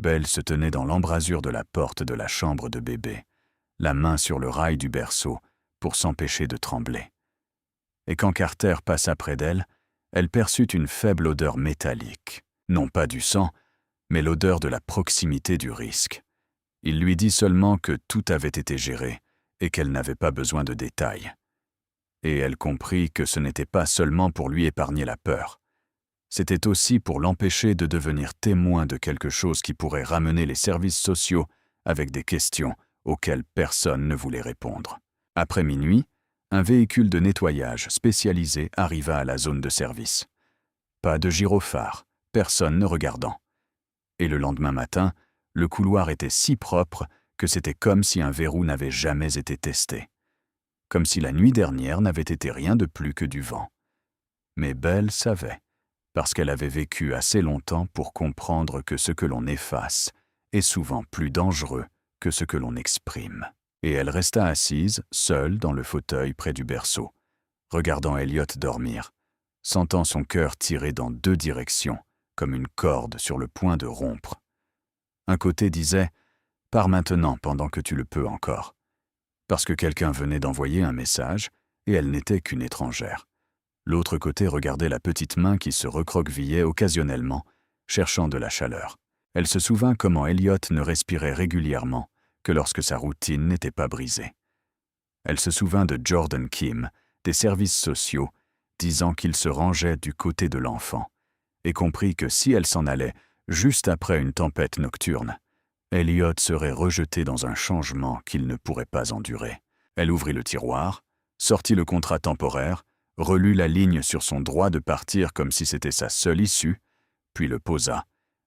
Belle se tenait dans l'embrasure de la porte de la chambre de bébé, la main sur le rail du berceau, pour s'empêcher de trembler. Et quand Carter passa près d'elle, elle perçut une faible odeur métallique, non pas du sang, mais l'odeur de la proximité du risque. Il lui dit seulement que tout avait été géré et qu'elle n'avait pas besoin de détails. Et elle comprit que ce n'était pas seulement pour lui épargner la peur. C'était aussi pour l'empêcher de devenir témoin de quelque chose qui pourrait ramener les services sociaux avec des questions auxquelles personne ne voulait répondre. Après minuit, un véhicule de nettoyage spécialisé arriva à la zone de service. Pas de gyrophare, personne ne regardant. Et le lendemain matin, le couloir était si propre que c'était comme si un verrou n'avait jamais été testé. Comme si la nuit dernière n'avait été rien de plus que du vent. Mais Belle savait, parce qu'elle avait vécu assez longtemps pour comprendre que ce que l'on efface est souvent plus dangereux que ce que l'on exprime. Et elle resta assise, seule, dans le fauteuil près du berceau, regardant Elliot dormir, sentant son cœur tirer dans deux directions, comme une corde sur le point de rompre. Un côté disait « Pars maintenant pendant que tu le peux encore », parce que quelqu'un venait d'envoyer un message et elle n'était qu'une étrangère. L'autre côté regardait la petite main qui se recroquevillait occasionnellement, cherchant de la chaleur. Elle se souvint comment Elliot ne respirait régulièrement que lorsque sa routine n'était pas brisée. Elle se souvint de Jordan Kim, des services sociaux, disant qu'il se rangeait du côté de l'enfant, et comprit que si elle s'en allait juste après une tempête nocturne, Elliot serait rejeté dans un changement qu'il ne pourrait pas endurer. Elle ouvrit le tiroir, sortit le contrat temporaire, relut la ligne sur son droit de partir comme si c'était sa seule issue, puis le posa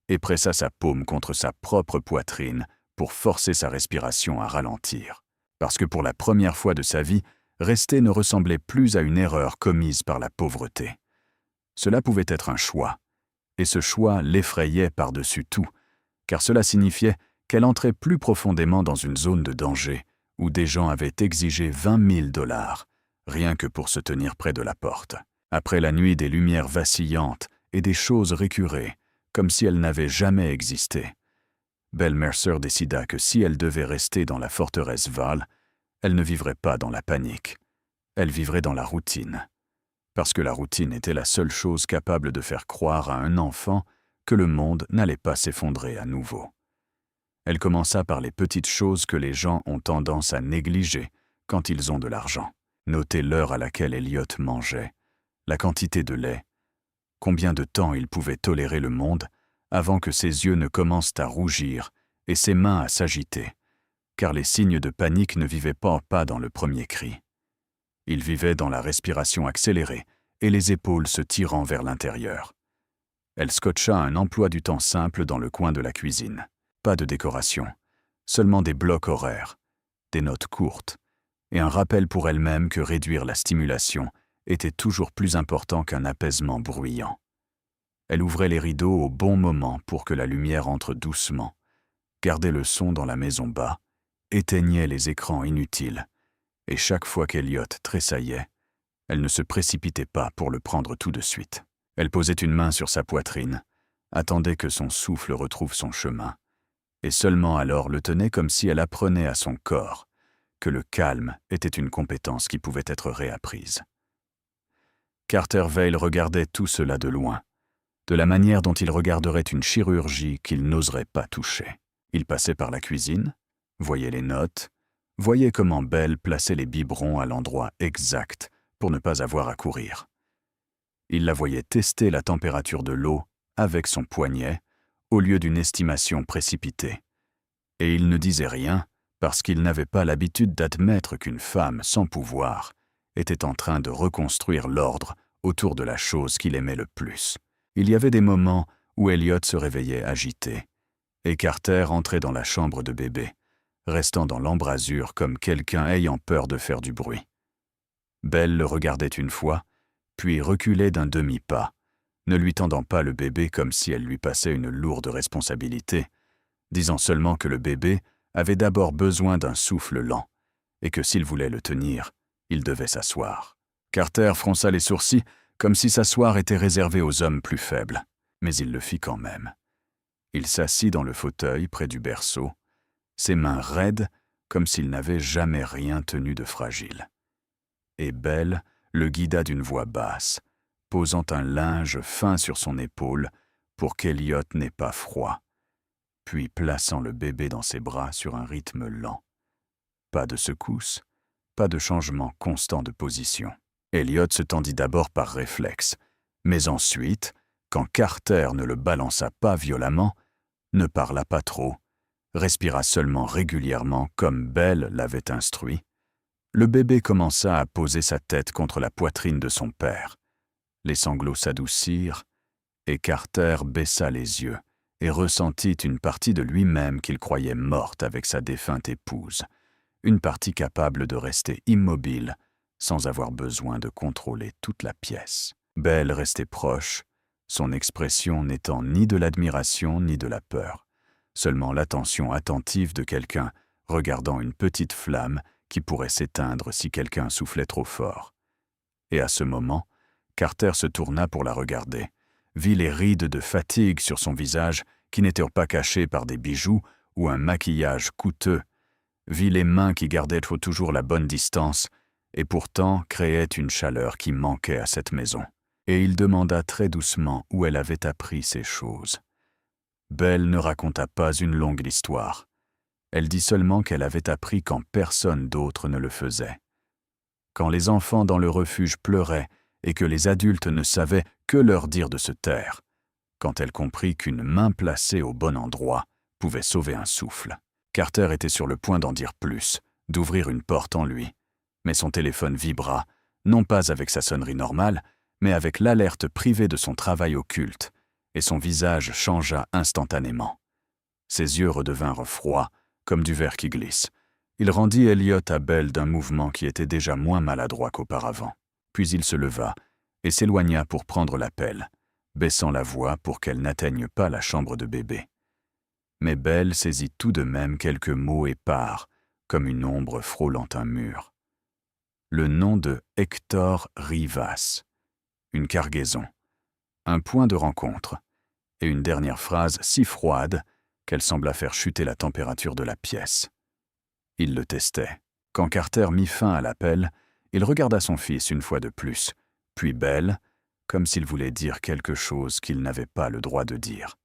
et pressa sa paume contre sa propre poitrine pour forcer sa respiration à ralentir. Parce que pour la première fois de sa vie, rester ne ressemblait plus à une erreur commise par la pauvreté. Cela pouvait être un choix, et ce choix l'effrayait par-dessus tout, car cela signifiait qu'elle entrait plus profondément dans une zone de danger où des gens avaient exigé 20 000 $, rien que pour se tenir près de la porte. Après la nuit des lumières vacillantes et des choses récurées, comme si elles n'avaient jamais existé, Belle Mercer décida que si elle devait rester dans la forteresse Val, elle ne vivrait pas dans la panique. Elle vivrait dans la routine. Parce que la routine était la seule chose capable de faire croire à un enfant que le monde n'allait pas s'effondrer à nouveau. Elle commença par les petites choses que les gens ont tendance à négliger quand ils ont de l'argent. Noter l'heure à laquelle Elliot mangeait, la quantité de lait, combien de temps il pouvait tolérer le monde avant que ses yeux ne commencent à rougir et ses mains à s'agiter, car les signes de panique ne vivaient pas dans le premier cri. Ils vivaient dans la respiration accélérée et les épaules se tirant vers l'intérieur. Elle scotcha un emploi du temps simple dans le coin de la cuisine. Pas de décoration, seulement des blocs horaires, des notes courtes, et un rappel pour elle-même que réduire la stimulation était toujours plus important qu'un apaisement bruyant. Elle ouvrait les rideaux au bon moment pour que la lumière entre doucement, gardait le son dans la maison bas, éteignait les écrans inutiles, et chaque fois qu'Elliot tressaillait, elle ne se précipitait pas pour le prendre tout de suite. Elle posait une main sur sa poitrine, attendait que son souffle retrouve son chemin, et seulement alors le tenait comme si elle apprenait à son corps que le calme était une compétence qui pouvait être réapprise. Carter Vale regardait tout cela de loin, de la manière dont il regarderait une chirurgie qu'il n'oserait pas toucher. Il passait par la cuisine, voyait les notes, voyait comment Belle plaçait les biberons à l'endroit exact pour ne pas avoir à courir. Il la voyait tester la température de l'eau avec son poignet au lieu d'une estimation précipitée. Et il ne disait rien parce qu'il n'avait pas l'habitude d'admettre qu'une femme sans pouvoir était en train de reconstruire l'ordre autour de la chose qu'il aimait le plus. Il y avait des moments où Elliot se réveillait agité, et Carter entrait dans la chambre de bébé, restant dans l'embrasure comme quelqu'un ayant peur de faire du bruit. Belle le regardait une fois, puis reculait d'un demi-pas, ne lui tendant pas le bébé comme si elle lui passait une lourde responsabilité, disant seulement que le bébé avait d'abord besoin d'un souffle lent, et que s'il voulait le tenir, il devait s'asseoir. Carter fronça les sourcils comme si s'asseoir était réservé aux hommes plus faibles, mais il le fit quand même. Il s'assit dans le fauteuil près du berceau, ses mains raides comme s'il n'avait jamais rien tenu de fragile. Et Belle le guida d'une voix basse, posant un linge fin sur son épaule pour qu'Elliot n'ait pas froid, puis plaçant le bébé dans ses bras sur un rythme lent. Pas de secousse, pas de changement constant de position. Elliot se tendit d'abord par réflexe, mais ensuite, quand Carter ne le balança pas violemment, ne parla pas trop, respira seulement régulièrement comme Belle l'avait instruit, le bébé commença à poser sa tête contre la poitrine de son père. Les sanglots s'adoucirent, et Carter baissa les yeux et ressentit une partie de lui-même qu'il croyait morte avec sa défunte épouse, une partie capable de rester immobile sans avoir besoin de contrôler toute la pièce. Belle restait proche, son expression n'étant ni de l'admiration ni de la peur, seulement l'attention attentive de quelqu'un regardant une petite flamme qui pourrait s'éteindre si quelqu'un soufflait trop fort. Et à ce moment, Carter se tourna pour la regarder, vit les rides de fatigue sur son visage qui n'étaient pas cachées par des bijoux ou un maquillage coûteux, vit les mains qui gardaient toujours la bonne distance et pourtant créaient une chaleur qui manquait à cette maison. Et il demanda très doucement où elle avait appris ces choses. Belle ne raconta pas une longue histoire. Elle dit seulement qu'elle avait appris quand personne d'autre ne le faisait. Quand les enfants dans le refuge pleuraient et que les adultes ne savaient que leur dire de se taire, quand elle comprit qu'une main placée au bon endroit pouvait sauver un souffle. Carter était sur le point d'en dire plus, d'ouvrir une porte en lui, mais son téléphone vibra, non pas avec sa sonnerie normale, mais avec l'alerte privée de son travail occulte, et son visage changea instantanément. Ses yeux redevinrent froids, comme du verre qui glisse. Il rendit Elliot à Belle d'un mouvement qui était déjà moins maladroit qu'auparavant. Puis il se leva et s'éloigna pour prendre l'appel, baissant la voix pour qu'elle n'atteigne pas la chambre de bébé. Mais Belle saisit tout de même quelques mots épars, comme une ombre frôlant un mur. Le nom de Hector Rivas, une cargaison, un point de rencontre, et une dernière phrase si froide qu'elle sembla faire chuter la température de la pièce. Il le testait. Quand Carter mit fin à l'appel, il regarda son fils une fois de plus, puis Belle, comme s'il voulait dire quelque chose qu'il n'avait pas le droit de dire.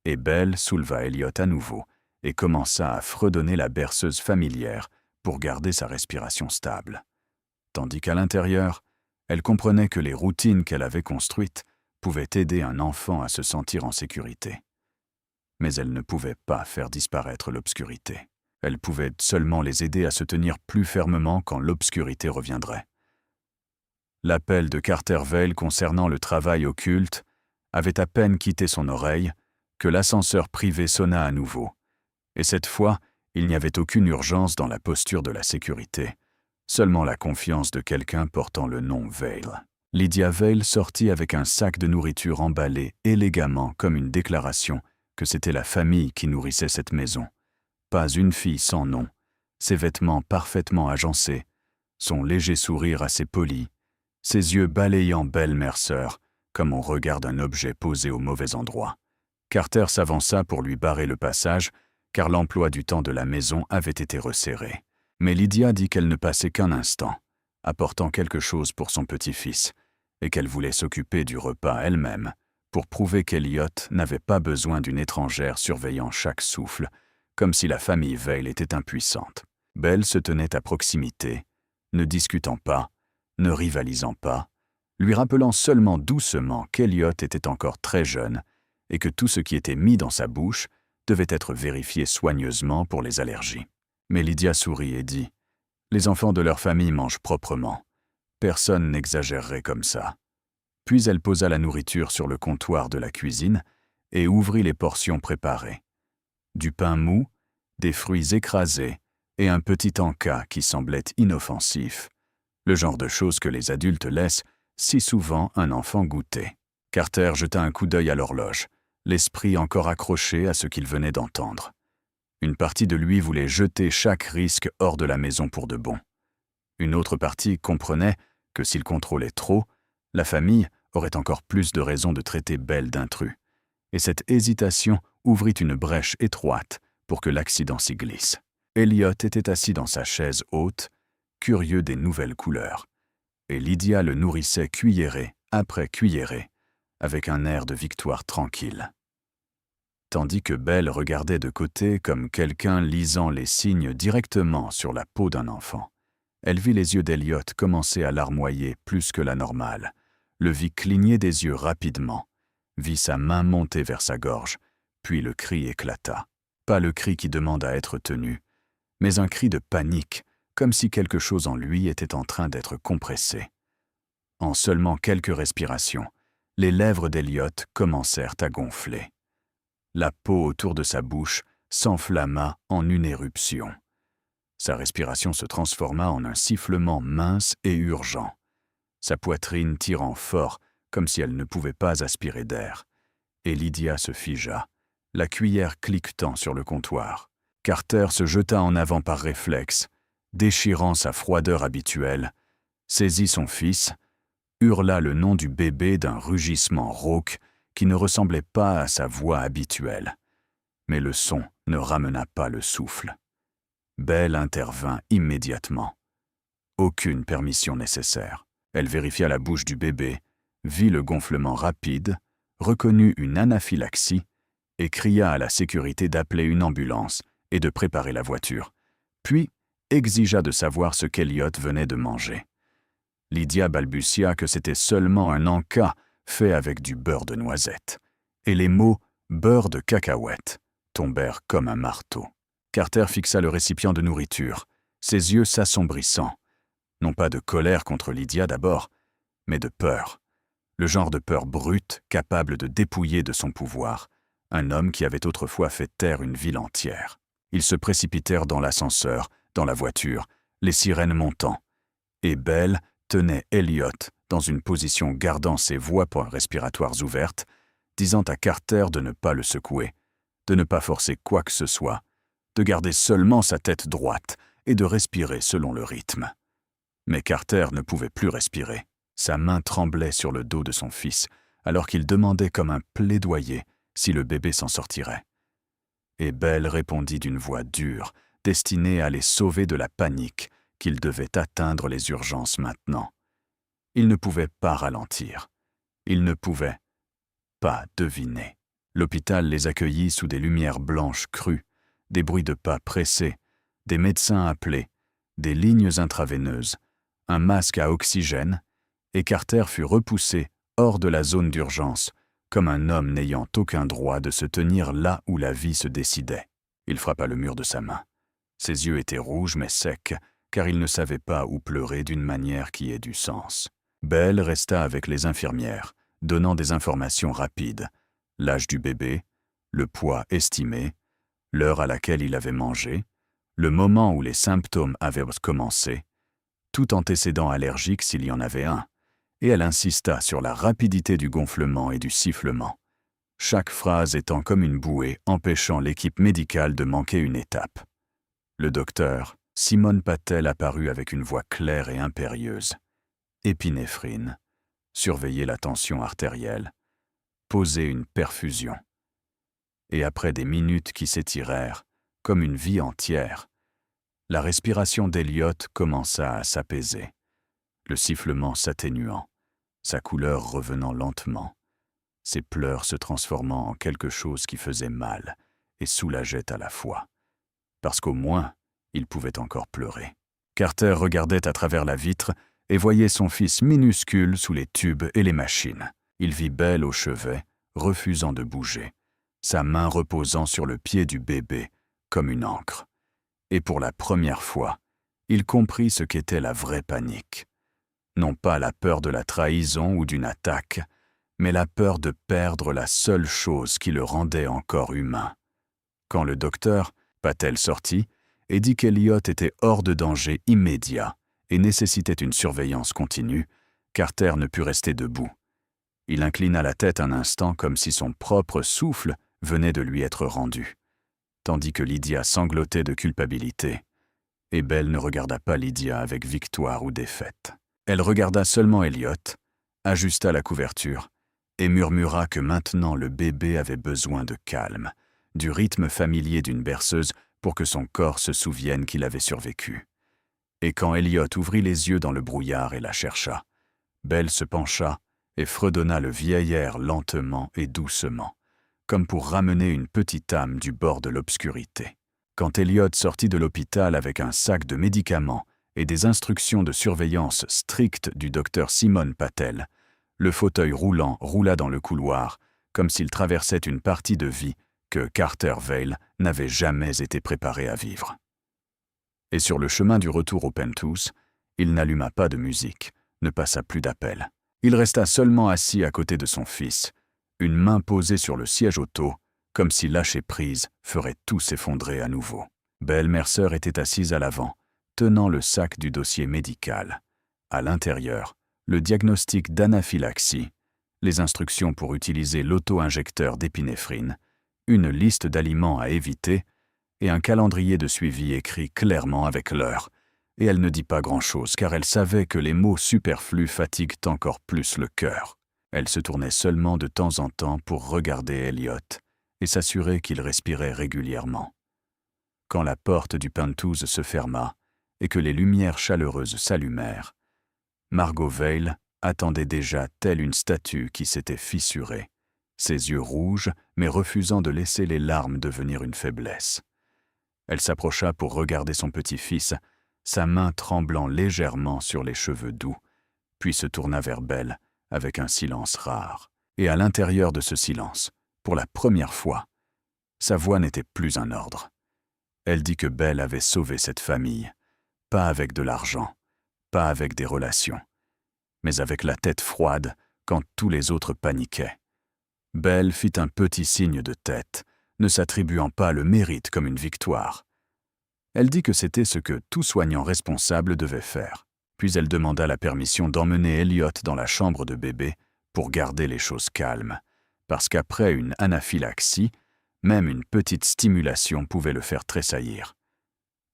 Et Belle souleva Elliot à nouveau et commença à fredonner la berceuse familière pour garder sa respiration stable. Tandis qu'à l'intérieur, elle comprenait que les routines qu'elle avait construites pouvaient aider un enfant à se sentir en sécurité. Mais elle ne pouvait pas faire disparaître l'obscurité. Elle pouvait seulement les aider à se tenir plus fermement quand l'obscurité reviendrait. L'appel de Carter Vale concernant le travail occulte avait à peine quitté son oreille que l'ascenseur privé sonna à nouveau. Et cette fois, il n'y avait aucune urgence dans la posture de la sécurité, seulement la confiance de quelqu'un portant le nom Vale. Lydia Vale sortit avec un sac de nourriture emballé élégamment comme une déclaration que c'était la famille qui nourrissait cette maison. Pas une fille sans nom, ses vêtements parfaitement agencés, son léger sourire assez poli, ses yeux balayant Belle Mercer comme on regarde un objet posé au mauvais endroit. Carter s'avança pour lui barrer le passage, car l'emploi du temps de la maison avait été resserré. Mais Lydia dit qu'elle ne passait qu'un instant, apportant quelque chose pour son petit-fils, et qu'elle voulait s'occuper du repas elle-même, pour prouver qu'Elliot n'avait pas besoin d'une étrangère surveillant chaque souffle, comme si la famille Vale était impuissante. Belle se tenait à proximité, ne discutant pas, ne rivalisant pas, lui rappelant seulement doucement qu'Elliot était encore très jeune et que tout ce qui était mis dans sa bouche devait être vérifié soigneusement pour les allergies. Mais Lydia sourit et dit « Les enfants de leur famille mangent proprement. Personne n'exagérerait comme ça. » Puis elle posa la nourriture sur le comptoir de la cuisine et ouvrit les portions préparées. Du pain mou, des fruits écrasés et un petit encas qui semblait inoffensif, le genre de choses que les adultes laissent si souvent un enfant goûter. Carter jeta un coup d'œil à l'horloge, l'esprit encore accroché à ce qu'il venait d'entendre. Une partie de lui voulait jeter chaque risque hors de la maison pour de bon. Une autre partie comprenait que s'il contrôlait trop, la famille aurait encore plus de raisons de traiter Belle d'intrus, Et cette hésitation ouvrit une brèche étroite pour que l'accident s'y glisse. Elliot était assis dans sa chaise haute, curieux des nouvelles couleurs, et Lydia le nourrissait cuillerée après cuillerée, avec un air de victoire tranquille. Tandis que Belle regardait de côté comme quelqu'un lisant les signes directement sur la peau d'un enfant, elle vit les yeux d'Elliot commencer à larmoyer plus que la normale, le vit cligner des yeux rapidement, vit sa main monter vers sa gorge, puis le cri éclata. Pas le cri qui demande à être tenu, mais un cri de panique, comme si quelque chose en lui était en train d'être compressé. En seulement quelques respirations, les lèvres d'Elliot commencèrent à gonfler. La peau autour de sa bouche s'enflamma en une éruption. Sa respiration se transforma en un sifflement mince et urgent, sa poitrine tirant fort comme si elle ne pouvait pas aspirer d'air. Et Lydia se figea, la cuillère cliquetant sur le comptoir. Carter se jeta en avant par réflexe, déchirant sa froideur habituelle, saisit son fils, hurla le nom du bébé d'un rugissement rauque qui ne ressemblait pas à sa voix habituelle. Mais le son ne ramena pas le souffle. Belle intervint immédiatement. Aucune permission nécessaire. Elle vérifia la bouche du bébé, vit le gonflement rapide, reconnut une anaphylaxie et cria à la sécurité d'appeler une ambulance et de préparer la voiture, puis exigea de savoir ce qu'Elliot venait de manger. Lydia balbutia que c'était seulement un encas fait avec du beurre de noisette, et les mots « beurre de cacahuète » tombèrent comme un marteau. Carter fixa le récipient de nourriture, ses yeux s'assombrissant, non pas de colère contre Lydia d'abord, mais de peur. Le genre de peur brute capable de dépouiller de son pouvoir un homme qui avait autrefois fait taire une ville entière. Ils se précipitèrent dans l'ascenseur, dans la voiture, les sirènes montant, et Belle tenait Elliot dans une position gardant ses voies respiratoires ouvertes, disant à Carter de ne pas le secouer, de ne pas forcer quoi que ce soit, de garder seulement sa tête droite et de respirer selon le rythme. Mais Carter ne pouvait plus respirer. Sa main tremblait sur le dos de son fils, alors qu'il demandait comme un plaidoyer si le bébé s'en sortirait. Et Belle répondit d'une voix dure, destinée à les sauver de la panique, qu'ils devaient atteindre les urgences maintenant. Ils ne pouvaient pas ralentir. Ils ne pouvaient pas deviner. L'hôpital les accueillit sous des lumières blanches crues, des bruits de pas pressés, des médecins appelés, des lignes intraveineuses, un masque à oxygène, et Carter fut repoussé hors de la zone d'urgence, comme un homme n'ayant aucun droit de se tenir là où la vie se décidait. Il frappa le mur de sa main. Ses yeux étaient rouges mais secs, car il ne savait pas où pleurer d'une manière qui ait du sens. Belle resta avec les infirmières, donnant des informations rapides. L'âge du bébé, le poids estimé, l'heure à laquelle il avait mangé, le moment où les symptômes avaient commencé, tout antécédent allergique s'il y en avait un, et elle insista sur la rapidité du gonflement et du sifflement, chaque phrase étant comme une bouée empêchant l'équipe médicale de manquer une étape. Le docteur, Simone Patel, apparut avec une voix claire et impérieuse. Épinéphrine, surveiller la tension artérielle, poser une perfusion. Et après des minutes qui s'étirèrent, comme une vie entière, la respiration d'Elliot commença à s'apaiser, le sifflement s'atténuant, sa couleur revenant lentement, ses pleurs se transformant en quelque chose qui faisait mal et soulageait à la fois, parce qu'au moins, il pouvait encore pleurer. Carter regardait à travers la vitre et voyait son fils minuscule sous les tubes et les machines. Il vit Belle au chevet, refusant de bouger, sa main reposant sur le pied du bébé, comme une ancre. Et pour la première fois, il comprit ce qu'était la vraie panique. Non pas la peur de la trahison ou d'une attaque, mais la peur de perdre la seule chose qui le rendait encore humain. Quand le docteur, Patel, sortit et dit qu'Elliot était hors de danger immédiat et nécessitait une surveillance continue, Carter ne put rester debout. Il inclina la tête un instant comme si son propre souffle venait de lui être rendu, tandis que Lydia sanglotait de culpabilité. Et Belle ne regarda pas Lydia avec victoire ou défaite. Elle regarda seulement Elliot, ajusta la couverture et murmura que maintenant le bébé avait besoin de calme, du rythme familier d'une berceuse pour que son corps se souvienne qu'il avait survécu. Et quand Elliot ouvrit les yeux dans le brouillard et la chercha, Belle se pencha et fredonna le vieil air lentement et doucement, comme pour ramener une petite âme du bord de l'obscurité. Quand Elliot sortit de l'hôpital avec un sac de médicaments et des instructions de surveillance strictes du docteur Simon Patel, le fauteuil roulant roula dans le couloir, comme s'il traversait une partie de vie que Carter Vale n'avait jamais été préparé à vivre. Et sur le chemin du retour au penthouse, il n'alluma pas de musique, ne passa plus d'appel. Il resta seulement assis à côté de son fils, une main posée sur le siège auto, comme si lâcher prise ferait tout s'effondrer à nouveau. Belle Mercer était assise à l'avant, tenant le sac du dossier médical. À l'intérieur, le diagnostic d'anaphylaxie, les instructions pour utiliser l'auto-injecteur d'épinéphrine, une liste d'aliments à éviter et un calendrier de suivi écrit clairement avec l'heure. Et elle ne dit pas grand-chose car elle savait que les mots superflus fatiguent encore plus le cœur. Elle se tournait seulement de temps en temps pour regarder Elliot et s'assurer qu'il respirait régulièrement. Quand la porte du penthouse se ferma et que les lumières chaleureuses s'allumèrent, Margot Vale attendait déjà telle une statue qui s'était fissurée, ses yeux rouges mais refusant de laisser les larmes devenir une faiblesse. Elle s'approcha pour regarder son petit-fils, sa main tremblant légèrement sur les cheveux doux, puis se tourna vers Belle avec un silence rare. Et à l'intérieur de ce silence, pour la première fois, sa voix n'était plus un ordre. Elle dit que Belle avait sauvé cette famille, pas avec de l'argent, pas avec des relations, mais avec la tête froide quand tous les autres paniquaient. Belle fit un petit signe de tête, ne s'attribuant pas le mérite comme une victoire. Elle dit que c'était ce que tout soignant responsable devait faire. Puis elle demanda la permission d'emmener Elliot dans la chambre de bébé pour garder les choses calmes, parce qu'après une anaphylaxie, même une petite stimulation pouvait le faire tressaillir.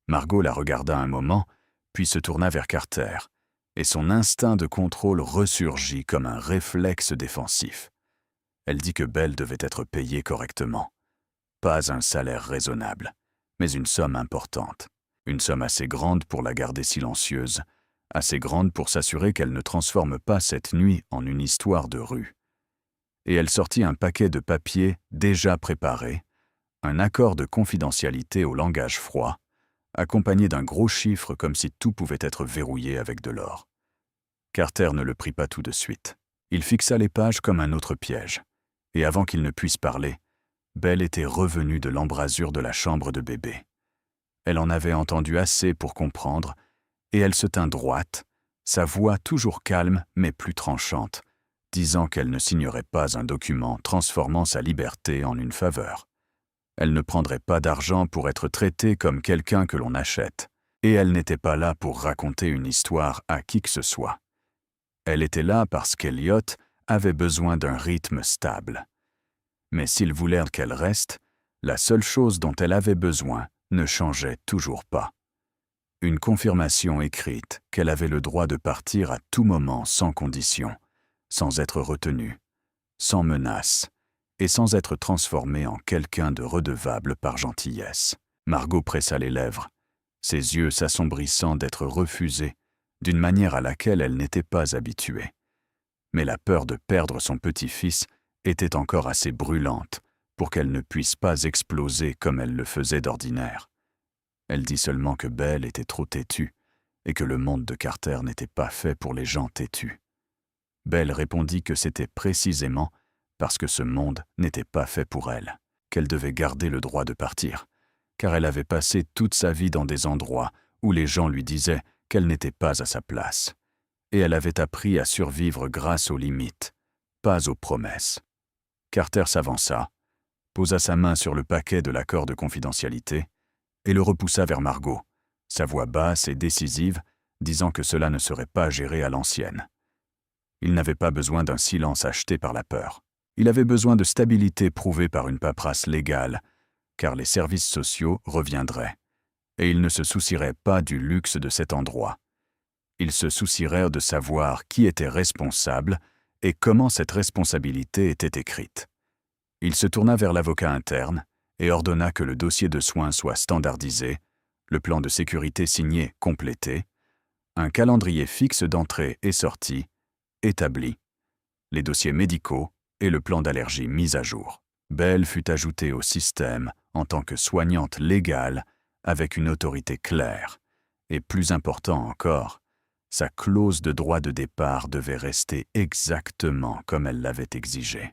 Margot la regarda un moment, puis se tourna vers Carter, et son instinct de contrôle ressurgit comme un réflexe défensif. Elle dit que Belle devait être payée correctement. Pas un salaire raisonnable, mais une somme importante. Une somme assez grande pour la garder silencieuse, assez grande pour s'assurer qu'elle ne transforme pas cette nuit en une histoire de rue. Et elle sortit un paquet de papiers déjà préparés, un accord de confidentialité au langage froid, accompagné d'un gros chiffre comme si tout pouvait être verrouillé avec de l'or. Carter ne le prit pas tout de suite. Il fixa les pages comme un autre piège, et avant qu'il ne puisse parler, Belle était revenue de l'embrasure de la chambre de bébé. Elle en avait entendu assez pour comprendre, et elle se tint droite, sa voix toujours calme mais plus tranchante, disant qu'elle ne signerait pas un document transformant sa liberté en une faveur. Elle ne prendrait pas d'argent pour être traitée comme quelqu'un que l'on achète, et elle n'était pas là pour raconter une histoire à qui que ce soit. Elle était là parce qu'Elliot avait besoin d'un rythme stable. Mais s'il voulait qu'elle reste, la seule chose dont elle avait besoin ne changeait toujours pas. Une confirmation écrite qu'elle avait le droit de partir à tout moment sans condition, sans être retenue, sans menace, et sans être transformée en quelqu'un de redevable par gentillesse. Margot pressa les lèvres, ses yeux s'assombrissant d'être refusés d'une manière à laquelle elle n'était pas habituée. Mais la peur de perdre son petit-fils était encore assez brûlante pour qu'elle ne puisse pas exploser comme elle le faisait d'ordinaire. Elle dit seulement que Belle était trop têtue et que le monde de Carter n'était pas fait pour les gens têtus. Belle répondit que c'était précisément parce que ce monde n'était pas fait pour elle, qu'elle devait garder le droit de partir, car elle avait passé toute sa vie dans des endroits où les gens lui disaient qu'elle n'était pas à sa place, et elle avait appris à survivre grâce aux limites, pas aux promesses. Carter s'avança, posa sa main sur le paquet de l'accord de confidentialité et le repoussa vers Margot, sa voix basse et décisive, disant que cela ne serait pas géré à l'ancienne. Il n'avait pas besoin d'un silence acheté par la peur. Il avait besoin de stabilité prouvée par une paperasse légale, car les services sociaux reviendraient, et il ne se soucierait pas du luxe de cet endroit. Ils se soucieraient de savoir qui était responsable et comment cette responsabilité était écrite. Il se tourna vers l'avocat interne et ordonna que le dossier de soins soit standardisé, le plan de sécurité signé complété, un calendrier fixe d'entrée et sortie établi, les dossiers médicaux et le plan d'allergie mis à jour. Belle fut ajoutée au système en tant que soignante légale avec une autorité claire. Et plus important encore, sa clause de droit de départ devait rester exactement comme elle l'avait exigé.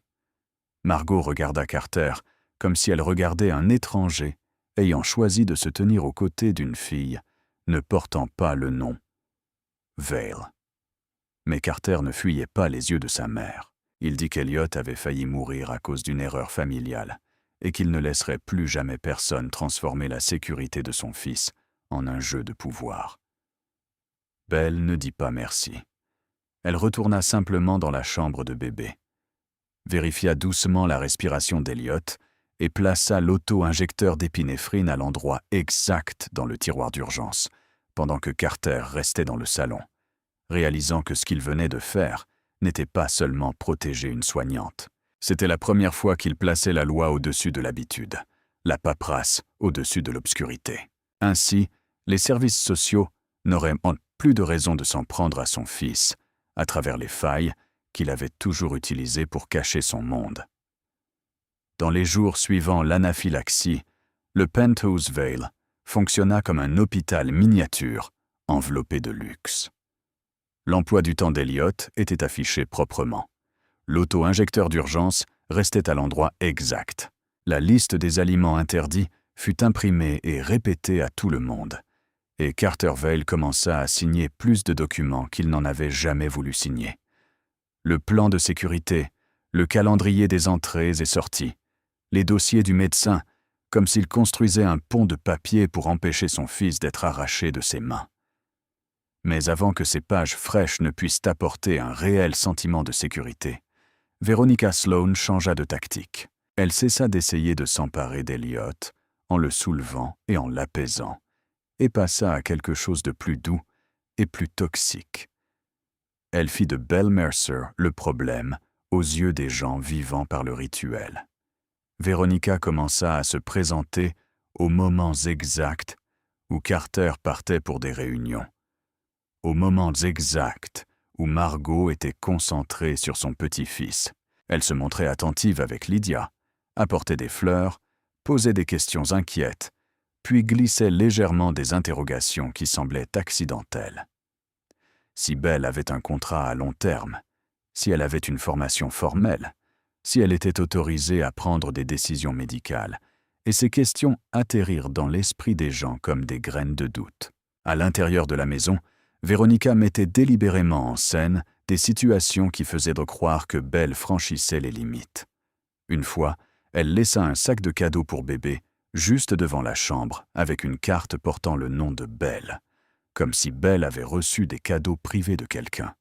Margot regarda Carter comme si elle regardait un étranger ayant choisi de se tenir aux côtés d'une fille ne portant pas le nom Vale. Mais Carter ne fuyait pas les yeux de sa mère. Il dit qu'Elliot avait failli mourir à cause d'une erreur familiale et qu'il ne laisserait plus jamais personne transformer la sécurité de son fils en un jeu de pouvoir. Belle ne dit pas merci. Elle retourna simplement dans la chambre de bébé, vérifia doucement la respiration d'Elliot et plaça l'auto-injecteur d'épinéphrine à l'endroit exact dans le tiroir d'urgence, pendant que Carter restait dans le salon, réalisant que ce qu'il venait de faire n'était pas seulement protéger une soignante. C'était la première fois qu'il plaçait la loi au-dessus de l'habitude, la paperasse au-dessus de l'obscurité. Ainsi, les services sociaux n'auraient plus de raison de s'en prendre à son fils, à travers les failles qu'il avait toujours utilisées pour cacher son monde. Dans les jours suivant l'anaphylaxie, le Penthouse Vale fonctionna comme un hôpital miniature enveloppé de luxe. L'emploi du temps d'Elliot était affiché proprement. L'auto-injecteur d'urgence restait à l'endroit exact. La liste des aliments interdits fut imprimée et répétée à tout le monde. Et Carter Vale commença à signer plus de documents qu'il n'en avait jamais voulu signer. Le plan de sécurité, le calendrier des entrées et sorties, les dossiers du médecin, comme s'il construisait un pont de papier pour empêcher son fils d'être arraché de ses mains. Mais avant que ces pages fraîches ne puissent apporter un réel sentiment de sécurité, Veronica Sloane changea de tactique. Elle cessa d'essayer de s'emparer d'Elliot en le soulevant et en l'apaisant, et passa à quelque chose de plus doux et plus toxique. Elle fit de Belle Mercer le problème aux yeux des gens vivant par le rituel. Veronica commença à se présenter aux moments exacts où Carter partait pour des réunions, aux moments exacts où Margot était concentrée sur son petit-fils. Elle se montrait attentive avec Lydia, apportait des fleurs, posait des questions inquiètes, puis glissait légèrement des interrogations qui semblaient accidentelles. Si Belle avait un contrat à long terme, si elle avait une formation formelle, si elle était autorisée à prendre des décisions médicales, et ces questions atterrirent dans l'esprit des gens comme des graines de doute. À l'intérieur de la maison, Veronica mettait délibérément en scène des situations qui faisaient croire que Belle franchissait les limites. Une fois, elle laissa un sac de cadeaux pour bébé juste devant la chambre avec une carte portant le nom de Belle, comme si Belle avait reçu des cadeaux privés de quelqu'un,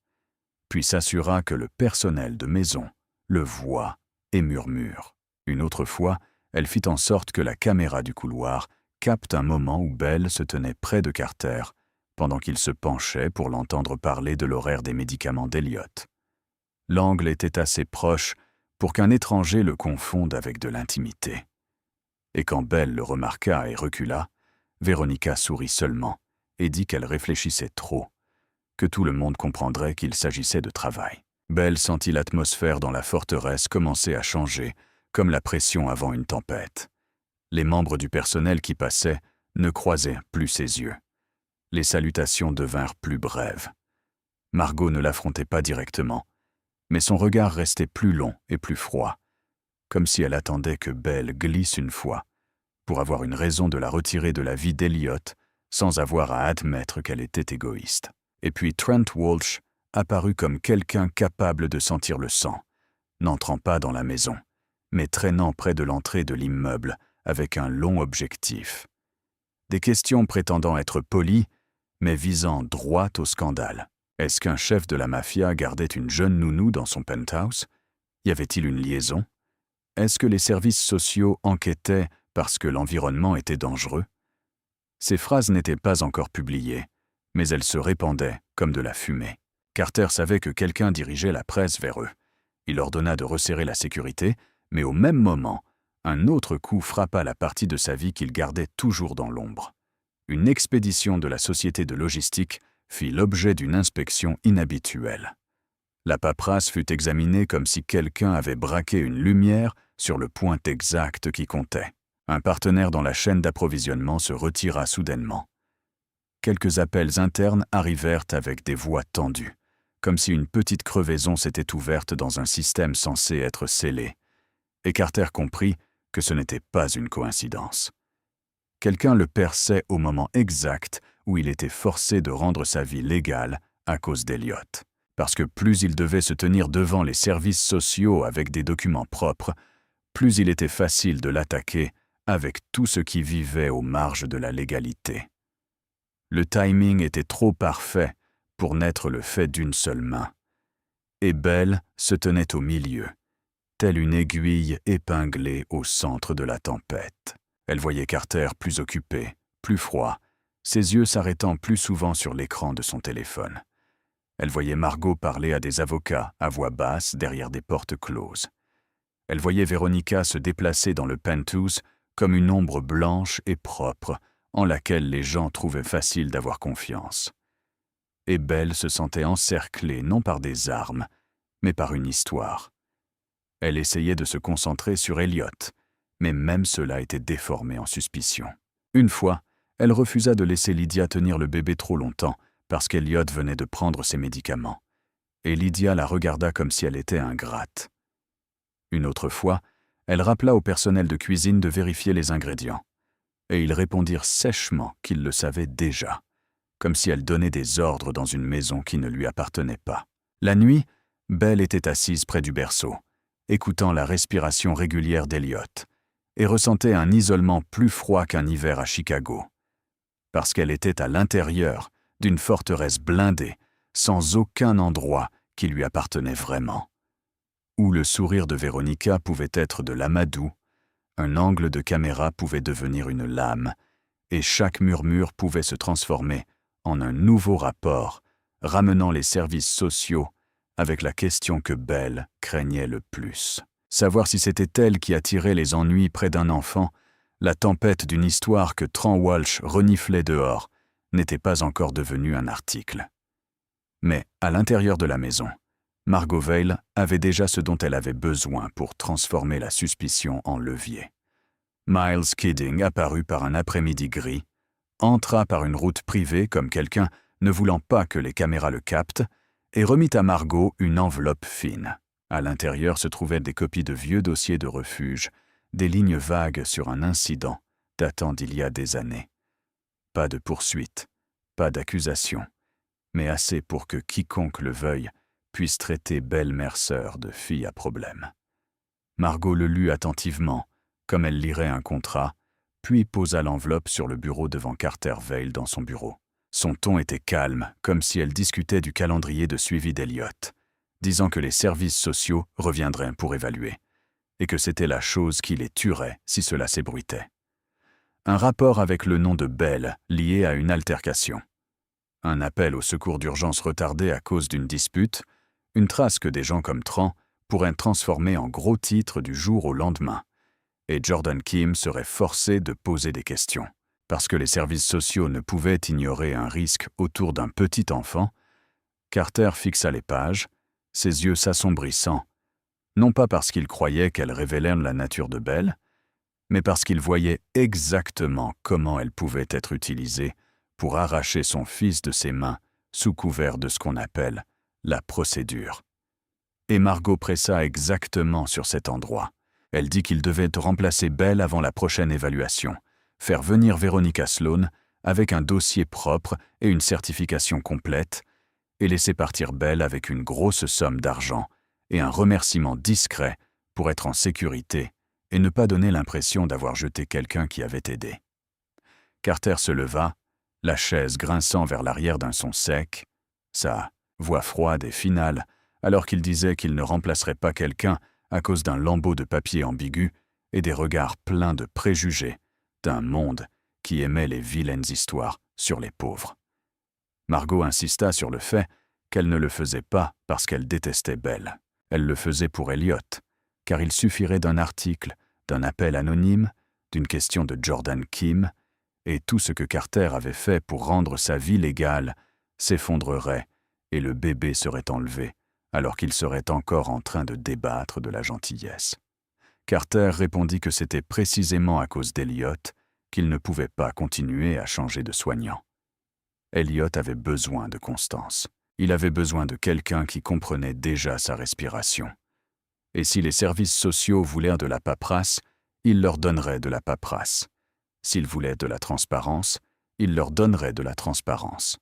puis s'assura que le personnel de maison le voit et murmure. Une autre fois, elle fit en sorte que la caméra du couloir capte un moment où Belle se tenait près de Carter pendant qu'il se penchait pour l'entendre parler de l'horaire des médicaments d'Elliot. L'angle était assez proche pour qu'un étranger le confonde avec de l'intimité. Et quand Belle le remarqua et recula, Veronica sourit seulement et dit qu'elle réfléchissait trop, que tout le monde comprendrait qu'il s'agissait de travail. Belle sentit l'atmosphère dans la forteresse commencer à changer, comme la pression avant une tempête. Les membres du personnel qui passaient ne croisaient plus ses yeux. Les salutations devinrent plus brèves. Margot ne l'affrontait pas directement, mais son regard restait plus long et plus froid, comme si elle attendait que Belle glisse une fois, pour avoir une raison de la retirer de la vie d'Elliot sans avoir à admettre qu'elle était égoïste. Et puis Trent Walsh apparut comme quelqu'un capable de sentir le sang, n'entrant pas dans la maison, mais traînant près de l'entrée de l'immeuble avec un long objectif. Des questions prétendant être polies, mais visant droit au scandale. Est-ce qu'un chef de la mafia gardait une jeune nounou dans son penthouse? Y avait-il une liaison? Est-ce que les services sociaux enquêtaient parce que l'environnement était dangereux? Ces phrases n'étaient pas encore publiées, mais elles se répandaient comme de la fumée. Carter savait que quelqu'un dirigeait la presse vers eux, Il ordonna de resserrer la sécurité, mais au même moment, un autre coup frappa la partie de sa vie qu'il gardait toujours dans l'ombre. Une expédition de la société de logistique fit l'objet d'une inspection inhabituelle. La paperasse fut examinée comme si quelqu'un avait braqué une lumière sur le point exact qui comptait. Un partenaire dans la chaîne d'approvisionnement se retira soudainement. Quelques appels internes arrivèrent avec des voix tendues, comme si une petite crevaison s'était ouverte dans un système censé être scellé. Et Carter comprit que ce n'était pas une coïncidence. Quelqu'un le perçait au moment exact où il était forcé de rendre sa vie légale à cause d'Elliott. Parce que plus il devait se tenir devant les services sociaux avec des documents propres, plus il était facile de l'attaquer avec tout ce qui vivait aux marges de la légalité. Le timing était trop parfait pour n'être le fait d'une seule main. Et Belle se tenait au milieu, telle une aiguille épinglée au centre de la tempête. Elle voyait Carter plus occupé, plus froid, ses yeux s'arrêtant plus souvent sur l'écran de son téléphone. Elle voyait Margot parler à des avocats à voix basse derrière des portes closes. Elle voyait Veronica se déplacer dans le penthouse comme une ombre blanche et propre en laquelle les gens trouvaient facile d'avoir confiance. Et Belle se sentait encerclée non par des armes, mais par une histoire. Elle essayait de se concentrer sur Elliott, mais même cela était déformé en suspicion. Une fois, elle refusa de laisser Lydia tenir le bébé trop longtemps parce qu'Elliott venait de prendre ses médicaments, et Lydia la regarda comme si elle était ingrate. Une autre fois, elle rappela au personnel de cuisine de vérifier les ingrédients, et ils répondirent sèchement qu'ils le savaient déjà, comme si elle donnait des ordres dans une maison qui ne lui appartenait pas. La nuit, Belle était assise près du berceau, écoutant la respiration régulière d'Elliott, et ressentait un isolement plus froid qu'un hiver à Chicago, parce qu'elle était à l'intérieur d'une forteresse blindée, sans aucun endroit qui lui appartenait vraiment. Où le sourire de Veronica pouvait être de l'amadou, un angle de caméra pouvait devenir une lame, et chaque murmure pouvait se transformer en un nouveau rapport, ramenant les services sociaux avec la question que Belle craignait le plus. Savoir si c'était elle qui attirait les ennuis près d'un enfant, la tempête d'une histoire que Tran Walsh reniflait dehors, n'était pas encore devenue un article. Mais, à l'intérieur de la maison, Margot Vail avait déjà ce dont elle avait besoin pour transformer la suspicion en levier. Miles Kidding apparut par un après-midi gris, entra par une route privée comme quelqu'un ne voulant pas que les caméras le captent, et remit à Margot une enveloppe fine. À l'intérieur se trouvaient des copies de vieux dossiers de refuge, des lignes vagues sur un incident datant d'il y a des années. Pas de poursuite, pas d'accusation, mais assez pour que quiconque le veuille puisse traiter Belle Mercer de fille à problème. Margot le lut attentivement, comme elle lirait un contrat, puis posa l'enveloppe sur le bureau devant Carter Vail dans son bureau. Son ton était calme, comme si elle discutait du calendrier de suivi d'Elliott, disant que les services sociaux reviendraient pour évaluer, et que c'était la chose qui les tuerait si cela s'ébruitait. Un rapport avec le nom de Belle lié à une altercation. Un appel au secours d'urgence retardé à cause d'une dispute, une trace que des gens comme Tran pourraient transformer en gros titre du jour au lendemain, et Jordan Kim serait forcé de poser des questions. Parce que les services sociaux ne pouvaient ignorer un risque autour d'un petit enfant, Carter fixa les pages, ses yeux s'assombrissant, non pas parce qu'il croyait qu'elles révélaient la nature de Belle, mais parce qu'il voyait exactement comment elle pouvait être utilisée pour arracher son fils de ses mains sous couvert de ce qu'on appelle la procédure. Et Margot pressa exactement sur cet endroit. Elle dit qu'il devait remplacer Belle avant la prochaine évaluation, faire venir Veronica Sloan avec un dossier propre et une certification complète, et laisser partir Belle avec une grosse somme d'argent et un remerciement discret pour être en sécurité et ne pas donner l'impression d'avoir jeté quelqu'un qui avait aidé. Carter se leva, la chaise grinçant vers l'arrière d'un son sec, sa voix froide et finale, alors qu'il disait qu'il ne remplacerait pas quelqu'un à cause d'un lambeau de papier ambigu et des regards pleins de préjugés d'un monde qui aimait les vilaines histoires sur les pauvres. Margot insista sur le fait qu'elle ne le faisait pas parce qu'elle détestait Belle. Elle le faisait pour Elliot, car il suffirait d'un article, d'un appel anonyme, d'une question de Jordan Kim, et tout ce que Carter avait fait pour rendre sa vie légale s'effondrerait et le bébé serait enlevé, alors qu'il serait encore en train de débattre de la gentillesse. Carter répondit que c'était précisément à cause d'Elliot qu'il ne pouvait pas continuer à changer de soignant. Elliot avait besoin de Constance. Il avait besoin de quelqu'un qui comprenait déjà sa respiration. Et si les services sociaux voulaient de la paperasse, il leur donnerait de la paperasse. S'ils voulaient de la transparence, il leur donnerait de la transparence.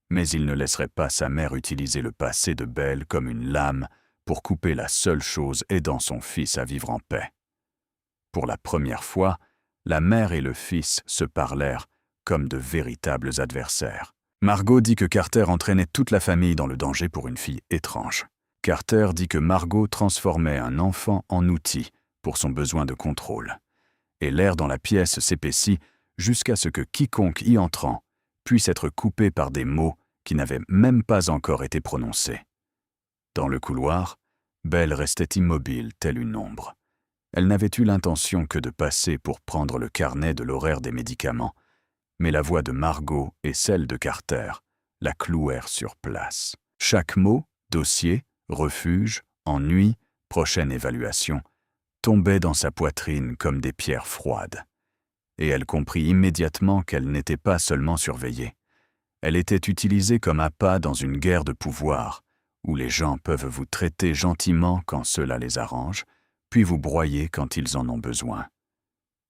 Mais il ne laisserait pas sa mère utiliser le passé de Belle comme une lame pour couper la seule chose aidant son fils à vivre en paix. Pour la première fois, la mère et le fils se parlèrent comme de véritables adversaires. Margot dit que Carter entraînait toute la famille dans le danger pour une fille étrange. Carter dit que Margot transformait un enfant en outil pour son besoin de contrôle. Et l'air dans la pièce s'épaissit jusqu'à ce que quiconque y entrant puisse être coupé par des mots qui n'avaient même pas encore été prononcés. Dans le couloir, Belle restait immobile telle une ombre. Elle n'avait eu l'intention que de passer pour prendre le carnet de l'horaire des médicaments, mais la voix de Margot et celle de Carter la clouèrent sur place. Chaque mot, dossier, refuge, ennui, prochaine évaluation, tombait dans sa poitrine comme des pierres froides. Et elle comprit immédiatement qu'elle n'était pas seulement surveillée. Elle était utilisée comme appât dans une guerre de pouvoir, où les gens peuvent vous traiter gentiment quand cela les arrange, puis vous broyer quand ils en ont besoin.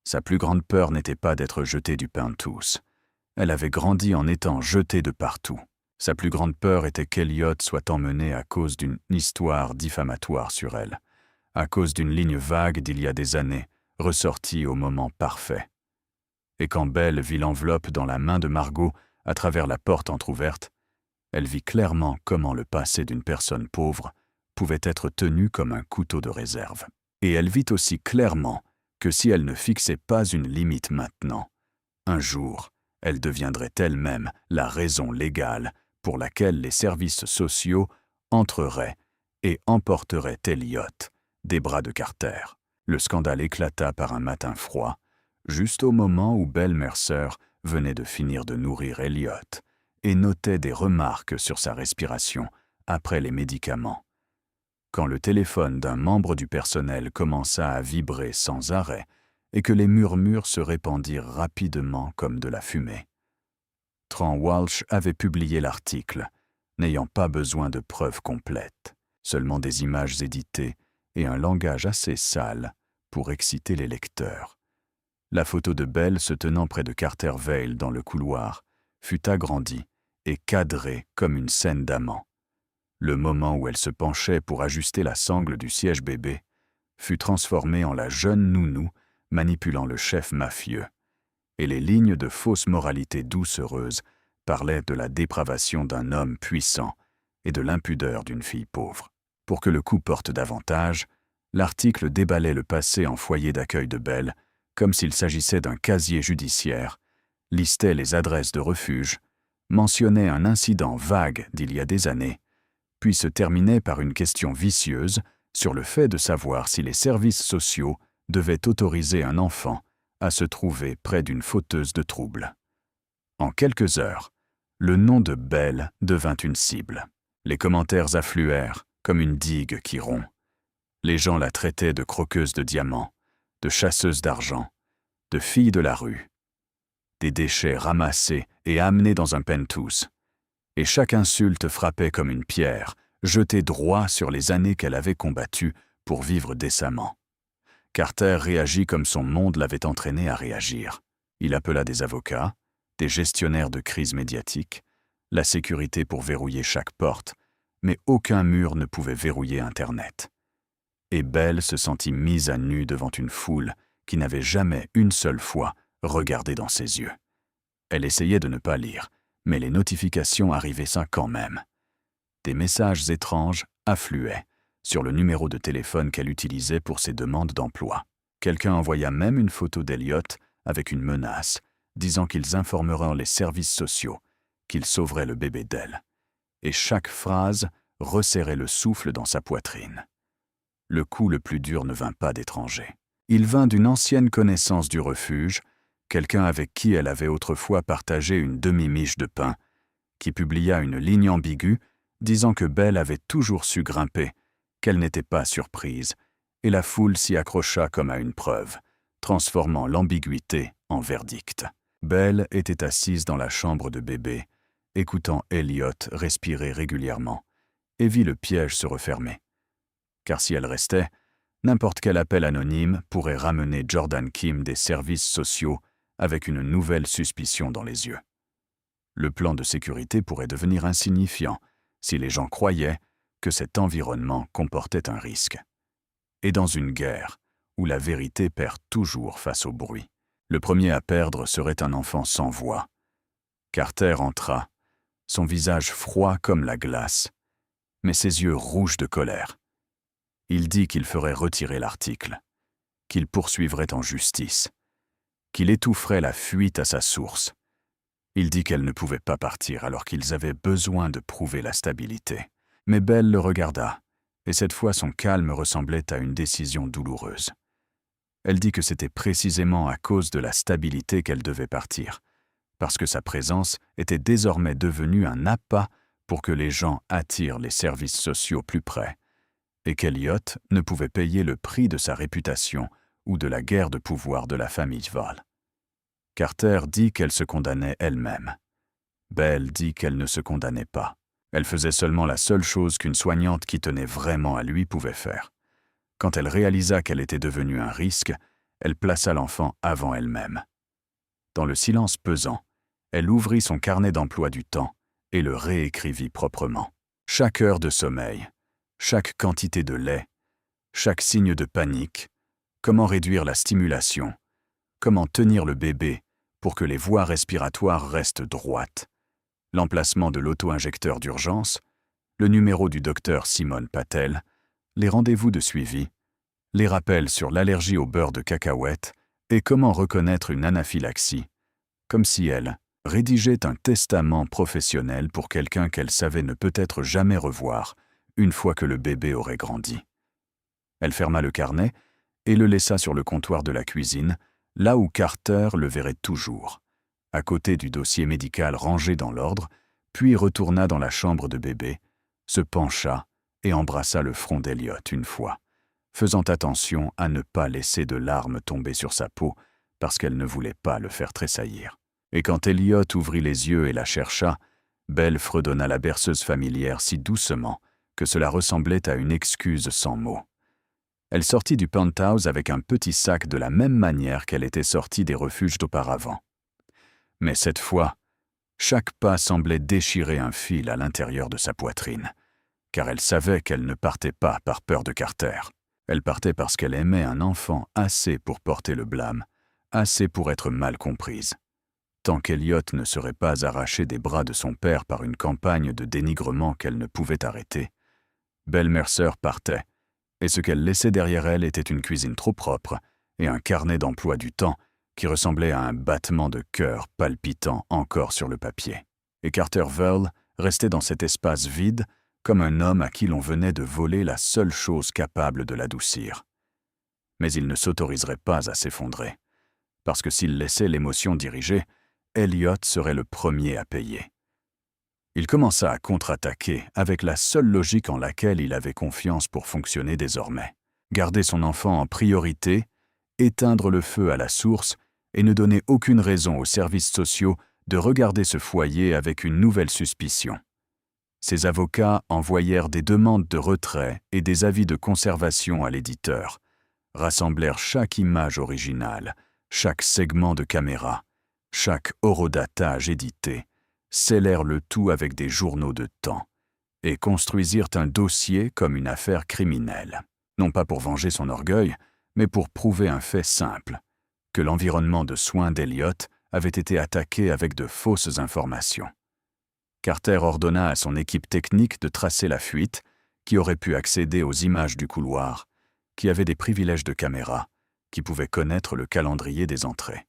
Sa plus grande peur n'était pas d'être jetée du pain tous. Elle avait grandi en étant jetée de partout. Sa plus grande peur était qu'Elliot soit emmené à cause d'une histoire diffamatoire sur elle, à cause d'une ligne vague d'il y a des années, ressortie au moment parfait. Et quand Belle vit l'enveloppe dans la main de Margot à travers la porte entr'ouverte, elle vit clairement comment le passé d'une personne pauvre pouvait être tenu comme un couteau de réserve. Et elle vit aussi clairement que si elle ne fixait pas une limite maintenant, un jour, elle deviendrait elle-même la raison légale pour laquelle les services sociaux entreraient et emporteraient Elliot des bras de Carter. Le scandale éclata par un matin froid, juste au moment où Belle Mercer venait de finir de nourrir Elliot et notait des remarques sur sa respiration après les médicaments. Quand le téléphone d'un membre du personnel commença à vibrer sans arrêt et que les murmures se répandirent rapidement comme de la fumée. Tran Walsh avait publié l'article, n'ayant pas besoin de preuves complètes, seulement des images éditées et un langage assez sale pour exciter les lecteurs. La photo de Belle se tenant près de Carter Vale dans le couloir fut agrandie et cadrée comme une scène d'amant. Le moment où elle se penchait pour ajuster la sangle du siège bébé fut transformé en la jeune nounou manipulant le chef mafieux, et les lignes de fausse moralité doucereuse parlaient de la dépravation d'un homme puissant et de l'impudeur d'une fille pauvre. Pour que le coup porte davantage, l'article déballait le passé en foyer d'accueil de Belle, comme s'il s'agissait d'un casier judiciaire, listait les adresses de refuge, mentionnait un incident vague d'il y a des années, puis se terminait par une question vicieuse sur le fait de savoir si les services sociaux devaient autoriser un enfant à se trouver près d'une fauteuse de troubles. En quelques heures, le nom de Belle devint une cible. Les commentaires affluèrent comme une digue qui rompt. Les gens la traitaient de croqueuse de diamants, de chasseuse d'argent, de fille de la rue. Des déchets ramassés et amenés dans un penthouse. Et chaque insulte frappait comme une pierre, jetée droit sur les années qu'elle avait combattues pour vivre décemment. Carter réagit comme son monde l'avait entraîné à réagir. Il appela des avocats, des gestionnaires de crise médiatique, la sécurité pour verrouiller chaque porte, mais aucun mur ne pouvait verrouiller Internet. Et Belle se sentit mise à nu devant une foule qui n'avait jamais une seule fois regardé dans ses yeux. Elle essayait de ne pas lire, mais les notifications arrivaient ça quand même. Des messages étranges affluaient sur le numéro de téléphone qu'elle utilisait pour ses demandes d'emploi. Quelqu'un envoya même une photo d'Elliot avec une menace, disant qu'ils informeront les services sociaux, qu'ils sauveraient le bébé d'elle. Et chaque phrase resserrait le souffle dans sa poitrine. Le coup le plus dur ne vint pas d'étranger. Il vint d'une ancienne connaissance du refuge, quelqu'un avec qui elle avait autrefois partagé une demi-miche de pain, qui publia une ligne ambiguë disant que Belle avait toujours su grimper, qu'elle n'était pas surprise, et la foule s'y accrocha comme à une preuve, transformant l'ambiguïté en verdict. Belle était assise dans la chambre de bébé, écoutant Elliot respirer régulièrement, et vit le piège se refermer. Car si elle restait, n'importe quel appel anonyme pourrait ramener Jordan Kim des services sociaux avec une nouvelle suspicion dans les yeux. Le plan de sécurité pourrait devenir insignifiant si les gens croyaient que cet environnement comportait un risque. Et dans une guerre où la vérité perd toujours face au bruit, le premier à perdre serait un enfant sans voix. Carter entra, son visage froid comme la glace, mais ses yeux rouges de colère. Il dit qu'il ferait retirer l'article, qu'il poursuivrait en justice, qu'il étoufferait la fuite à sa source. Il dit qu'elle ne pouvait pas partir alors qu'ils avaient besoin de prouver la stabilité. Mais Belle le regarda, et cette fois son calme ressemblait à une décision douloureuse. Elle dit que c'était précisément à cause de la stabilité qu'elle devait partir, parce que sa présence était désormais devenue un appât pour que les gens attirent les services sociaux plus près, et qu'Elliot ne pouvait payer le prix de sa réputation ou de la guerre de pouvoir de la famille Val. Carter dit qu'elle se condamnait elle-même. Belle dit qu'elle ne se condamnait pas. Elle faisait seulement la seule chose qu'une soignante qui tenait vraiment à lui pouvait faire. Quand elle réalisa qu'elle était devenue un risque, elle plaça l'enfant avant elle-même. Dans le silence pesant, elle ouvrit son carnet d'emploi du temps et le réécrivit proprement. Chaque heure de sommeil, chaque quantité de lait, chaque signe de panique, comment réduire la stimulation, comment tenir le bébé pour que les voies respiratoires restent droites, l'emplacement de l'auto-injecteur d'urgence, le numéro du docteur Simone Patel, les rendez-vous de suivi, les rappels sur l'allergie au beurre de cacahuète et comment reconnaître une anaphylaxie, comme si elle rédigeait un testament professionnel pour quelqu'un qu'elle savait ne peut-être jamais revoir une fois que le bébé aurait grandi. Elle ferma le carnet et le laissa sur le comptoir de la cuisine, là où Carter le verrait toujours, à côté du dossier médical rangé dans l'ordre, puis retourna dans la chambre de bébé, se pencha et embrassa le front d'Elliot une fois, faisant attention à ne pas laisser de larmes tomber sur sa peau parce qu'elle ne voulait pas le faire tressaillir. Et quand Elliot ouvrit les yeux et la chercha, Belle fredonna la berceuse familière si doucement que cela ressemblait à une excuse sans mots. Elle sortit du penthouse avec un petit sac de la même manière qu'elle était sortie des refuges d'auparavant. Mais cette fois, chaque pas semblait déchirer un fil à l'intérieur de sa poitrine, car elle savait qu'elle ne partait pas par peur de Carter. Elle partait parce qu'elle aimait un enfant assez pour porter le blâme, assez pour être mal comprise. Tant qu'Elliot ne serait pas arraché des bras de son père par une campagne de dénigrement qu'elle ne pouvait arrêter, Belle Mercer partait, et ce qu'elle laissait derrière elle était une cuisine trop propre et un carnet d'emploi du temps qui ressemblait à un battement de cœur palpitant encore sur le papier. Et Carter Verle restait dans cet espace vide comme un homme à qui l'on venait de voler la seule chose capable de l'adoucir. Mais il ne s'autoriserait pas à s'effondrer, parce que s'il laissait l'émotion diriger, Elliot serait le premier à payer. Il commença à contre-attaquer avec la seule logique en laquelle il avait confiance pour fonctionner désormais. Garder son enfant en priorité, éteindre le feu à la source et ne donner aucune raison aux services sociaux de regarder ce foyer avec une nouvelle suspicion. Ses avocats envoyèrent des demandes de retrait et des avis de conservation à l'éditeur, rassemblèrent chaque image originale, chaque segment de caméra, chaque horodatage édité, scellèrent le tout avec des journaux de temps et construisirent un dossier comme une affaire criminelle, non pas pour venger son orgueil, mais pour prouver un fait simple, que l'environnement de soins d'Elliot avait été attaqué avec de fausses informations. Carter ordonna à son équipe technique de tracer la fuite, qui aurait pu accéder aux images du couloir, qui avait des privilèges de caméra, qui pouvait connaître le calendrier des entrées.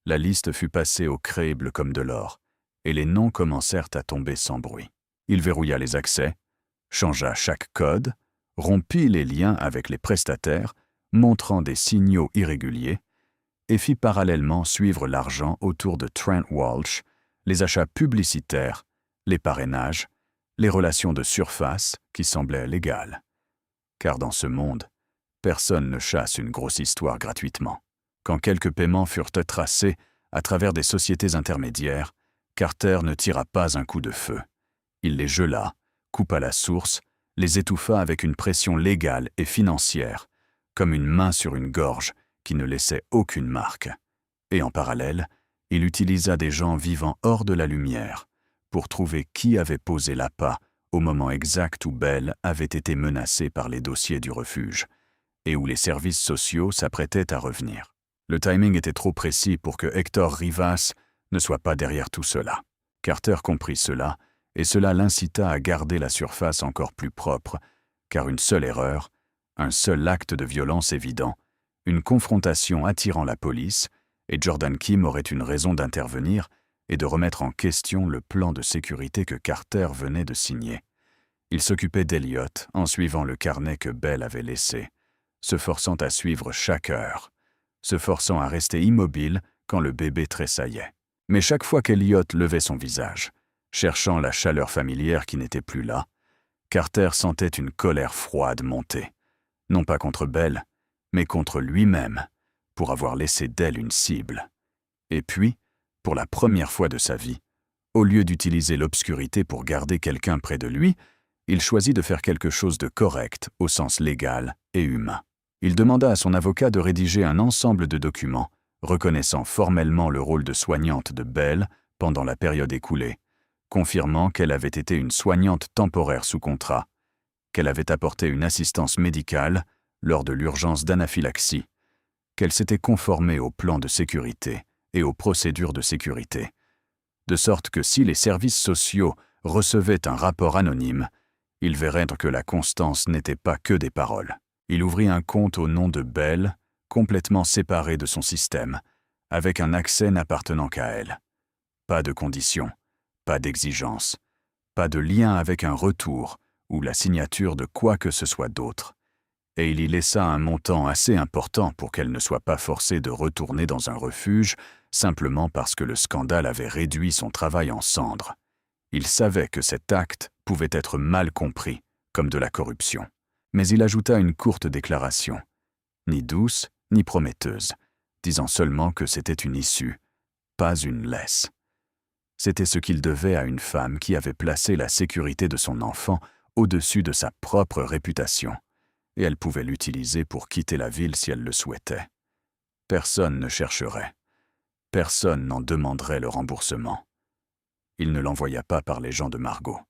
La liste fut passée au crible comme de l'or, et les noms commencèrent à tomber sans bruit. Il verrouilla les accès, changea chaque code, rompit les liens avec les prestataires, montrant des signaux irréguliers, et fit parallèlement suivre l'argent autour de Trent Walsh, les achats publicitaires, les parrainages, les relations de surface qui semblaient légales. Car dans ce monde, personne ne chasse une grosse histoire gratuitement. Quand quelques paiements furent tracés à travers des sociétés intermédiaires, Carter ne tira pas un coup de feu. Il les gela, coupa la source, les étouffa avec une pression légale et financière, comme une main sur une gorge qui ne laissait aucune marque. Et en parallèle, il utilisa des gens vivant hors de la lumière pour trouver qui avait posé l'appât au moment exact où Belle avait été menacée par les dossiers du refuge et où les services sociaux s'apprêtaient à revenir. Le timing était trop précis pour que Hector Rivas ne soit pas derrière tout cela. Carter comprit cela, et cela l'incita à garder la surface encore plus propre, car une seule erreur, un seul acte de violence évident, une confrontation attirant la police, et Jordan Kim aurait une raison d'intervenir et de remettre en question le plan de sécurité que Carter venait de signer. Il s'occupait d'Elliot en suivant le carnet que Belle avait laissé, se forçant à suivre chaque heure, se forçant à rester immobile quand le bébé tressaillait. Mais chaque fois qu'Elliot levait son visage, cherchant la chaleur familière qui n'était plus là, Carter sentait une colère froide monter, non pas contre Belle, mais contre lui-même, pour avoir laissé d'elle une cible. Et puis, pour la première fois de sa vie, au lieu d'utiliser l'obscurité pour garder quelqu'un près de lui, il choisit de faire quelque chose de correct au sens légal et humain. Il demanda à son avocat de rédiger un ensemble de documents reconnaissant formellement le rôle de soignante de Belle pendant la période écoulée, confirmant qu'elle avait été une soignante temporaire sous contrat, qu'elle avait apporté une assistance médicale lors de l'urgence d'anaphylaxie, qu'elle s'était conformée au plan de sécurité et aux procédures de sécurité, de sorte que si les services sociaux recevaient un rapport anonyme, ils verraient que la constance n'était pas que des paroles. Il ouvrit un compte au nom de Belle, complètement séparé de son système, avec un accès n'appartenant qu'à elle. Pas de conditions, pas d'exigences, pas de lien avec un retour ou la signature de quoi que ce soit d'autre. Et il y laissa un montant assez important pour qu'elle ne soit pas forcée de retourner dans un refuge simplement parce que le scandale avait réduit son travail en cendres. Il savait que cet acte pouvait être mal compris comme de la corruption. Mais il ajouta une courte déclaration, ni douce ni prometteuse, disant seulement que c'était une issue, pas une laisse. C'était ce qu'il devait à une femme qui avait placé la sécurité de son enfant au-dessus de sa propre réputation, et elle pouvait l'utiliser pour quitter la ville si elle le souhaitait. Personne ne chercherait. Personne n'en demanderait le remboursement. Il ne l'envoya pas par les gens de Margot.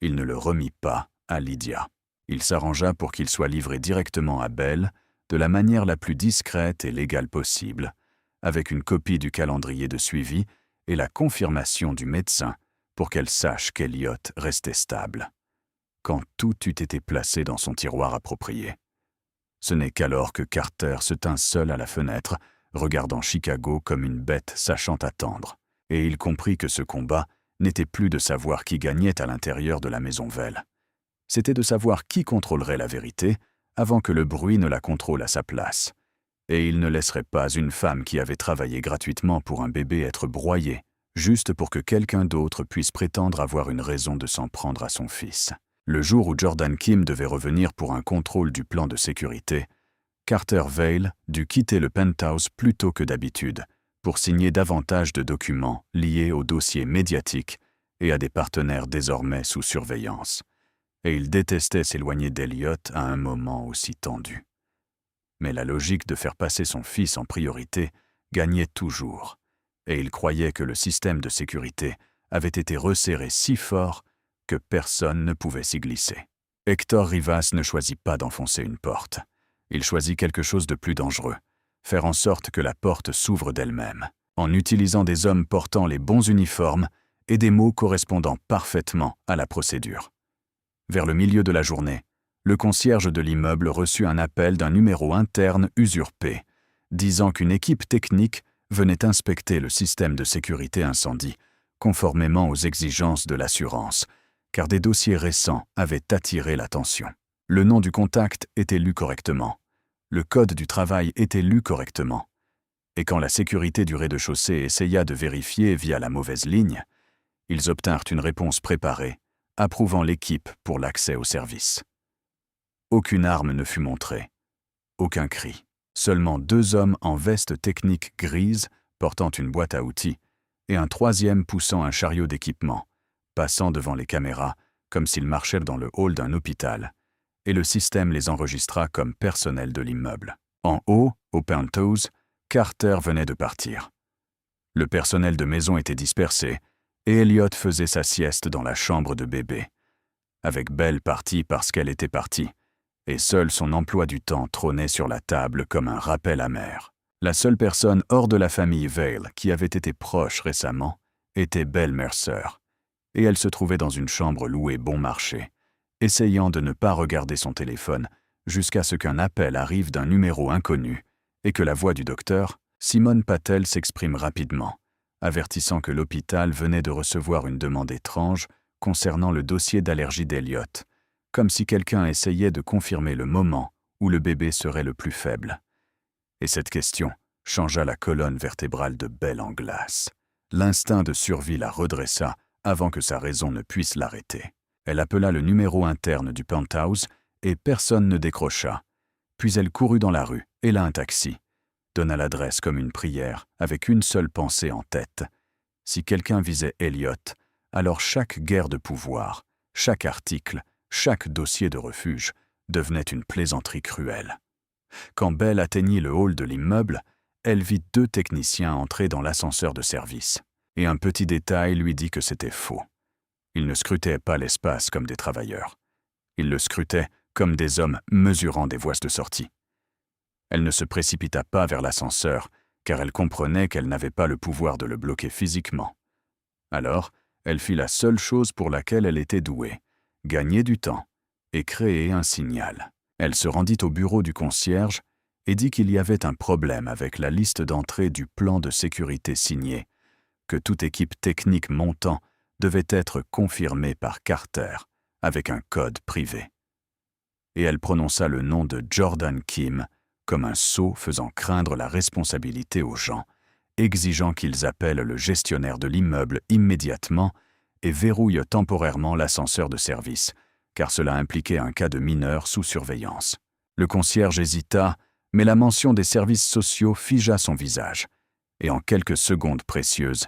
Il ne le remit pas à Lydia. Il s'arrangea pour qu'il soit livré directement à Belle, de la manière la plus discrète et légale possible, avec une copie du calendrier de suivi et la confirmation du médecin pour qu'elle sache qu'Elliot restait stable, quand tout eut été placé dans son tiroir approprié. Ce n'est qu'alors que Carter se tint seul à la fenêtre, regardant Chicago comme une bête sachant attendre, et il comprit que ce combat n'était plus de savoir qui gagnait à l'intérieur de la maison Vell. C'était de savoir qui contrôlerait la vérité avant que le bruit ne la contrôle à sa place. Et il ne laisserait pas une femme qui avait travaillé gratuitement pour un bébé être broyée, juste pour que quelqu'un d'autre puisse prétendre avoir une raison de s'en prendre à son fils. Le jour où Jordan Kim devait revenir pour un contrôle du plan de sécurité, Carter Vale dut quitter le penthouse plus tôt que d'habitude pour signer davantage de documents liés aux dossiers médiatiques et à des partenaires désormais sous surveillance. Et il détestait s'éloigner d'Elliot à un moment aussi tendu. Mais la logique de faire passer son fils en priorité gagnait toujours, et il croyait que le système de sécurité avait été resserré si fort que personne ne pouvait s'y glisser. Hector Rivas ne choisit pas d'enfoncer une porte. Il choisit quelque chose de plus dangereux, faire en sorte que la porte s'ouvre d'elle-même, en utilisant des hommes portant les bons uniformes et des mots correspondant parfaitement à la procédure. Vers le milieu de la journée, le concierge de l'immeuble reçut un appel d'un numéro interne usurpé, disant qu'une équipe technique venait inspecter le système de sécurité incendie, conformément aux exigences de l'assurance, car des dossiers récents avaient attiré l'attention. Le nom du contact était lu correctement. Le code du travail était lu correctement. Et quand la sécurité du rez-de-chaussée essaya de vérifier via la mauvaise ligne, ils obtinrent une réponse préparée, approuvant l'équipe pour l'accès au service. Aucune arme ne fut montrée. Aucun cri. Seulement 2 hommes en veste technique grise portant une boîte à outils et un troisième poussant un chariot d'équipement, passant devant les caméras comme s'ils marchaient dans le hall d'un hôpital, et le système les enregistra comme personnel de l'immeuble. En haut, au penthouse, Carter venait de partir. Le personnel de maison était dispersé et Elliot faisait sa sieste dans la chambre de bébé, avec Belle partie parce qu'elle était partie, et seul son emploi du temps trônait sur la table comme un rappel amer. La seule personne hors de la famille Vale qui avait été proche récemment était Belle Mercer, et elle se trouvait dans une chambre louée bon marché, essayant de ne pas regarder son téléphone jusqu'à ce qu'un appel arrive d'un numéro inconnu et que la voix du docteur, Simone Patel, s'exprime rapidement, avertissant que l'hôpital venait de recevoir une demande étrange concernant le dossier d'allergie d'Elliot, comme si quelqu'un essayait de confirmer le moment où le bébé serait le plus faible. Et cette question changea la colonne vertébrale de Belle en glace. L'instinct de survie la redressa avant que sa raison ne puisse l'arrêter. Elle appela le numéro interne du penthouse et personne ne décrocha. Puis elle courut dans la rue, héla un taxi, donna l'adresse comme une prière, avec une seule pensée en tête. Si quelqu'un visait Elliot, alors chaque guerre de pouvoir, chaque article, chaque dossier de refuge devenait une plaisanterie cruelle. Quand Belle atteignit le hall de l'immeuble, elle vit 2 techniciens entrer dans l'ascenseur de service, et un petit détail lui dit que c'était faux. Ils ne scrutaient pas l'espace comme des travailleurs. Ils le scrutaient comme des hommes mesurant des voies de sortie. Elle ne se précipita pas vers l'ascenseur, car elle comprenait qu'elle n'avait pas le pouvoir de le bloquer physiquement. Alors, elle fit la seule chose pour laquelle elle était douée, gagner du temps et créer un signal. Elle se rendit au bureau du concierge et dit qu'il y avait un problème avec la liste d'entrée du plan de sécurité signé, que toute équipe technique montant devait être confirmée par Carter avec un code privé. Et elle prononça le nom de Jordan Kim comme un sceau faisant craindre la responsabilité aux gens, exigeant qu'ils appellent le gestionnaire de l'immeuble immédiatement et verrouillent temporairement l'ascenseur de service, car cela impliquait un cas de mineur sous surveillance. Le concierge hésita, mais la mention des services sociaux figea son visage, et en quelques secondes précieuses,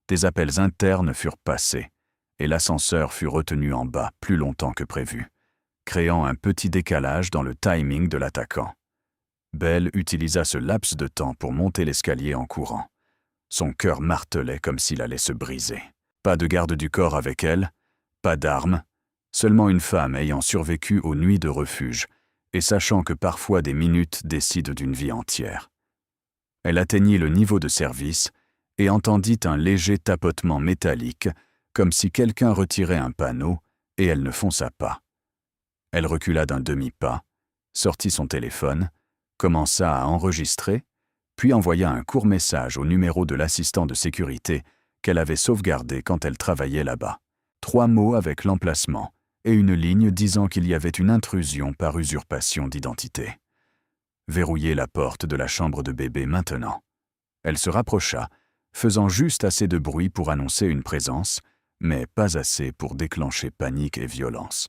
des appels internes furent passés, et l'ascenseur fut retenu en bas plus longtemps que prévu, créant un petit décalage dans le timing de l'attaquant. Belle utilisa ce laps de temps pour monter l'escalier en courant. Son cœur martelait comme s'il allait se briser. Pas de garde du corps avec elle, pas d'armes, seulement une femme ayant survécu aux nuits de refuge et sachant que parfois des minutes décident d'une vie entière. Elle atteignit le niveau de service et entendit un léger tapotement métallique, comme si quelqu'un retirait un panneau, et elle ne fonça pas. Elle recula d'un demi-pas, sortit son téléphone, commença à enregistrer, puis envoya un court message au numéro de l'assistant de sécurité qu'elle avait sauvegardé quand elle travaillait là-bas. 3 mots avec l'emplacement et une ligne disant qu'il y avait une intrusion par usurpation d'identité. Verrouillez la porte de la chambre de bébé maintenant. Elle se rapprocha, faisant juste assez de bruit pour annoncer une présence, mais pas assez pour déclencher panique et violence.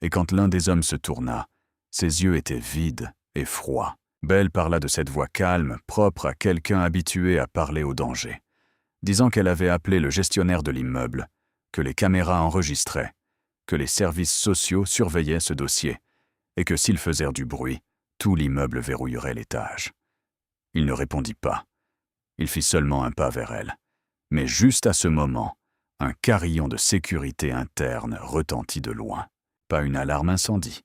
Et quand l'un des hommes se tourna, ses yeux étaient vides et froids. Belle parla de cette voix calme, propre à quelqu'un habitué à parler au danger, disant qu'elle avait appelé le gestionnaire de l'immeuble, que les caméras enregistraient, que les services sociaux surveillaient ce dossier, et que s'ils faisaient du bruit, tout l'immeuble verrouillerait l'étage. Il ne répondit pas. Il fit seulement un pas vers elle. Mais juste à ce moment, un carillon de sécurité interne retentit de loin. Pas une alarme incendie,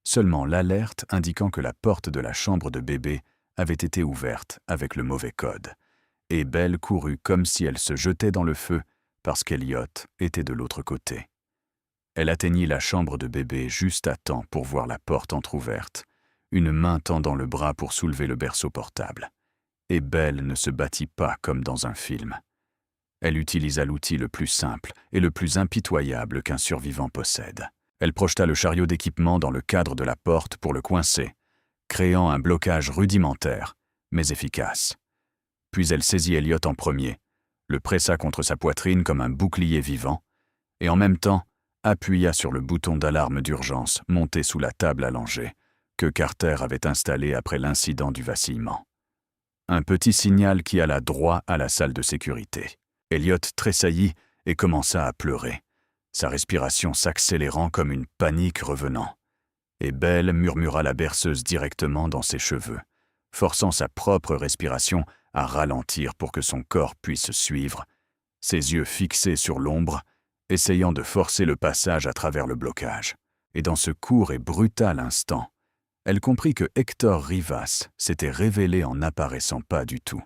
seulement l'alerte indiquant que la porte de la chambre de bébé avait été ouverte avec le mauvais code. Et Belle courut comme si elle se jetait dans le feu parce qu'Elliot était de l'autre côté. Elle atteignit la chambre de bébé juste à temps pour voir la porte entr'ouverte, une main tendant le bras pour soulever le berceau portable. Et Belle ne se battit pas comme dans un film. Elle utilisa l'outil le plus simple et le plus impitoyable qu'un survivant possède. Elle projeta le chariot d'équipement dans le cadre de la porte pour le coincer, créant un blocage rudimentaire, mais efficace. Puis elle saisit Elliot en premier, le pressa contre sa poitrine comme un bouclier vivant, et en même temps appuya sur le bouton d'alarme d'urgence monté sous la table allongée, que Carter avait installé après l'incident du vacillement. Un petit signal qui alla droit à la salle de sécurité. Elliot tressaillit et commença à pleurer, sa respiration s'accélérant comme une panique revenant. Et Belle murmura la berceuse directement dans ses cheveux, forçant sa propre respiration à ralentir pour que son corps puisse suivre, ses yeux fixés sur l'ombre, essayant de forcer le passage à travers le blocage. Et dans ce court et brutal instant, elle comprit que Hector Rivas s'était révélé en n'apparaissant pas du tout.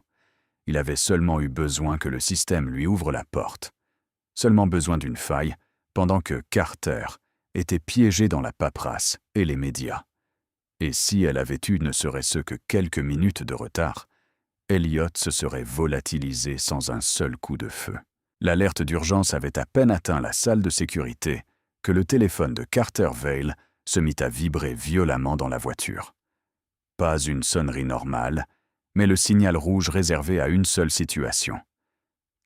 Il avait seulement eu besoin que le système lui ouvre la porte. Seulement besoin d'une faille, pendant que Carter était piégé dans la paperasse et les médias. Et si elle avait eu ne serait-ce que quelques minutes de retard, Elliot se serait volatilisé sans un seul coup de feu. L'alerte d'urgence avait à peine atteint la salle de sécurité que le téléphone de Carter Vale se mit à vibrer violemment dans la voiture. Pas une sonnerie normale, mais le signal rouge réservé à une seule situation.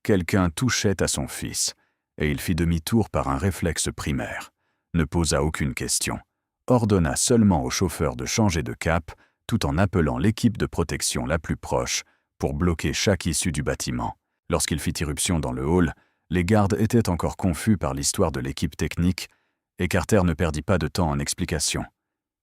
Quelqu'un touchait à son fils, et il fit demi-tour par un réflexe primaire, ne posa aucune question, ordonna seulement au chauffeur de changer de cap, tout en appelant l'équipe de protection la plus proche pour bloquer chaque issue du bâtiment. Lorsqu'il fit irruption dans le hall, les gardes étaient encore confus par l'histoire de l'équipe technique, et Carter ne perdit pas de temps en explications.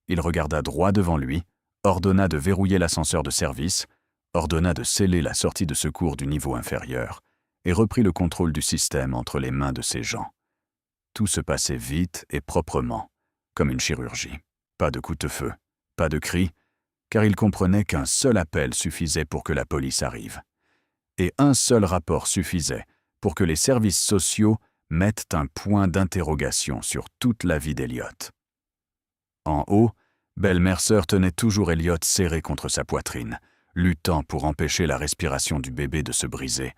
Il regarda droit devant lui, ordonna de verrouiller l'ascenseur de service, ordonna de sceller la sortie de secours du niveau inférieur, et reprit le contrôle du système entre les mains de ses gens. Tout se passait vite et proprement, comme une chirurgie. Pas de coup de feu, pas de cris, car il comprenait qu'un seul appel suffisait pour que la police arrive. Et un seul rapport suffisait pour que les services sociaux mettent un point d'interrogation sur toute la vie d'Elliot. En haut, Belle Mercer tenait toujours Elliot serré contre sa poitrine, luttant pour empêcher la respiration du bébé de se briser,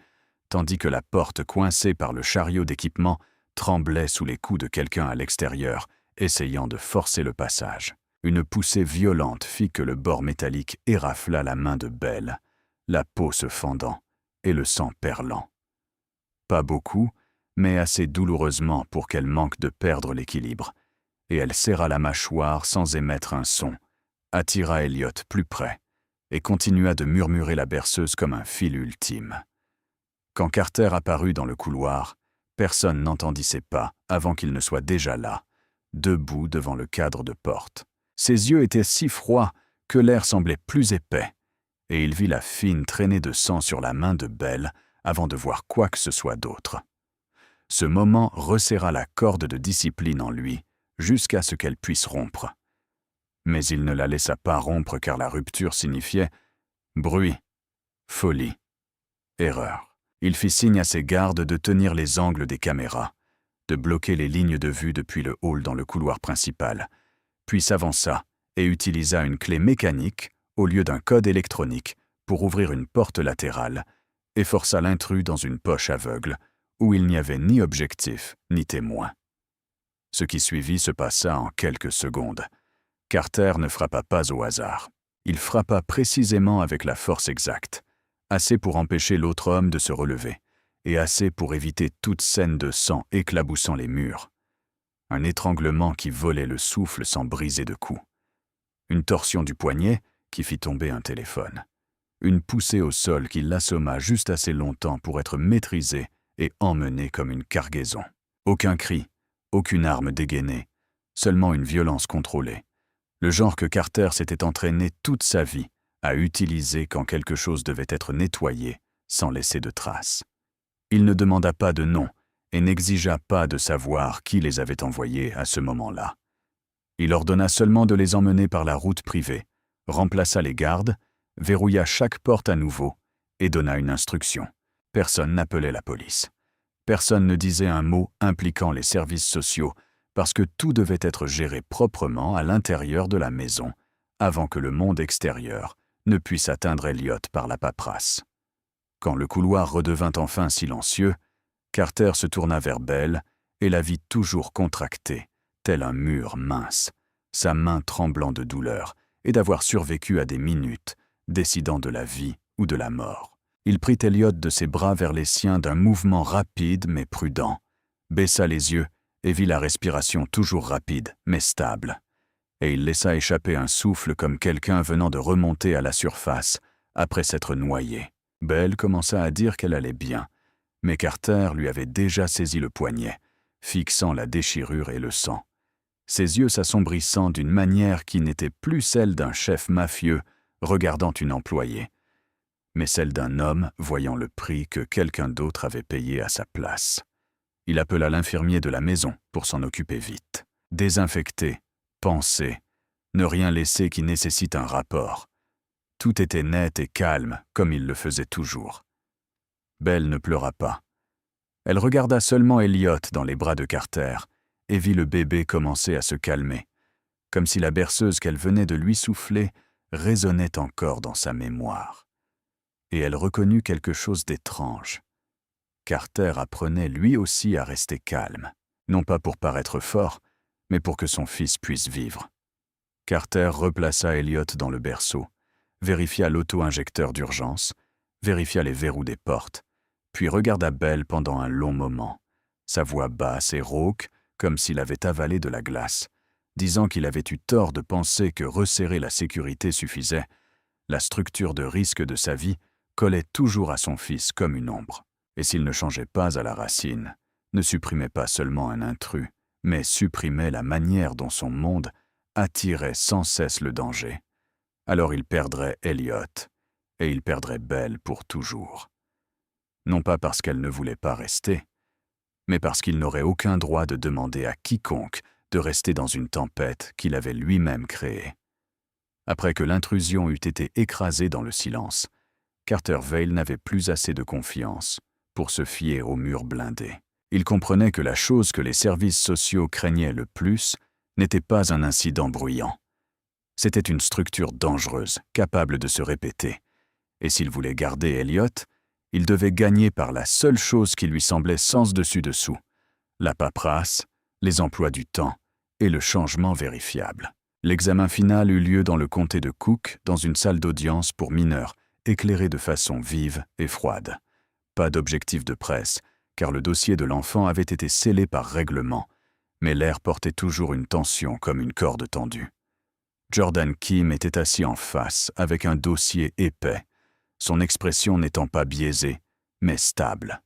tandis que la porte coincée par le chariot d'équipement tremblait sous les coups de quelqu'un à l'extérieur, essayant de forcer le passage. Une poussée violente fit que le bord métallique érafla la main de Belle, la peau se fendant et le sang perlant. Pas beaucoup, mais assez douloureusement pour qu'elle manque de perdre l'équilibre, et elle serra la mâchoire sans émettre un son, attira Elliot plus près, et continua de murmurer la berceuse comme un fil ultime. Quand Carter apparut dans le couloir, personne n'entendit ses pas avant qu'il ne soit déjà là, debout devant le cadre de porte. Ses yeux étaient si froids que l'air semblait plus épais, et il vit la fine traînée de sang sur la main de Belle avant de voir quoi que ce soit d'autre. Ce moment resserra la corde de discipline en lui jusqu'à ce qu'elle puisse rompre. Mais il ne la laissa pas rompre car la rupture signifiait bruit, folie, erreur. Il fit signe à ses gardes de tenir les angles des caméras, de bloquer les lignes de vue depuis le hall dans le couloir principal, puis s'avança et utilisa une clé mécanique au lieu d'un code électronique pour ouvrir une porte latérale et força l'intrus dans une poche aveugle où il n'y avait ni objectif ni témoin. Ce qui suivit se passa en quelques secondes. Carter ne frappa pas au hasard. Il frappa précisément avec la force exacte, assez pour empêcher l'autre homme de se relever, et assez pour éviter toute scène de sang éclaboussant les murs. Un étranglement qui volait le souffle sans briser de coups. Une torsion du poignet qui fit tomber un téléphone. Une poussée au sol qui l'assomma juste assez longtemps pour être maîtrisé et emmené comme une cargaison. Aucun cri, aucune arme dégainée, seulement une violence contrôlée. Le genre que Carter s'était entraîné toute sa vie à utiliser quand quelque chose devait être nettoyé sans laisser de traces. Il ne demanda pas de nom et n'exigea pas de savoir qui les avait envoyés à ce moment-là. Il ordonna seulement de les emmener par la route privée, remplaça les gardes, verrouilla chaque porte à nouveau et donna une instruction. Personne n'appelait la police. Personne ne disait un mot impliquant les services sociaux parce que tout devait être géré proprement à l'intérieur de la maison avant que le monde extérieur ne puisse atteindre Elliot par la paperasse. Quand le couloir redevint enfin silencieux, Carter se tourna vers Belle et la vit toujours contractée, tel un mur mince, sa main tremblant de douleur et d'avoir survécu à des minutes, décidant de la vie ou de la mort. Il prit Elliot de ses bras vers les siens d'un mouvement rapide mais prudent, baissa les yeux et vit la respiration toujours rapide mais stable. Et il laissa échapper un souffle comme quelqu'un venant de remonter à la surface après s'être noyé. Belle commença à dire qu'elle allait bien, mais Carter lui avait déjà saisi le poignet, fixant la déchirure et le sang, ses yeux s'assombrissant d'une manière qui n'était plus celle d'un chef mafieux regardant une employée, mais celle d'un homme voyant le prix que quelqu'un d'autre avait payé à sa place. Il appela l'infirmier de la maison pour s'en occuper vite. Désinfecter, penser, ne rien laisser qui nécessite un rapport. Tout était net et calme, comme il le faisait toujours. Belle ne pleura pas. Elle regarda seulement Elliot dans les bras de Carter et vit le bébé commencer à se calmer, comme si la berceuse qu'elle venait de lui souffler résonnait encore dans sa mémoire. Et elle reconnut quelque chose d'étrange. Carter apprenait lui aussi à rester calme, non pas pour paraître fort, mais pour que son fils puisse vivre. Carter replaça Elliot dans le berceau, vérifia l'auto-injecteur d'urgence, vérifia les verrous des portes, puis regarda Belle pendant un long moment, sa voix basse et rauque, comme s'il avait avalé de la glace, disant qu'il avait eu tort de penser que resserrer la sécurité suffisait. La structure de risque de sa vie collait toujours à son fils comme une ombre. Et s'il ne changeait pas à la racine, ne supprimait pas seulement un intrus, mais supprimait la manière dont son monde attirait sans cesse le danger, alors il perdrait Elliot, et il perdrait Belle pour toujours. Non pas parce qu'elle ne voulait pas rester, mais parce qu'il n'aurait aucun droit de demander à quiconque de rester dans une tempête qu'il avait lui-même créée. Après que l'intrusion eut été écrasée dans le silence, Carter Vale n'avait plus assez de confiance pour se fier aux murs blindés. Il comprenait que la chose que les services sociaux craignaient le plus n'était pas un incident bruyant. C'était une structure dangereuse, capable de se répéter. Et s'il voulait garder Elliot, il devait gagner par la seule chose qui lui semblait sens dessus dessous, la paperasse, les emplois du temps et le changement vérifiable. L'examen final eut lieu dans le comté de Cook, dans une salle d'audience pour mineurs, éclairée de façon vive et froide. Pas d'objectif de presse, car le dossier de l'enfant avait été scellé par règlement, mais l'air portait toujours une tension comme une corde tendue. Jordan Kim était assis en face, avec un dossier épais, son expression n'étant pas biaisée, mais stable.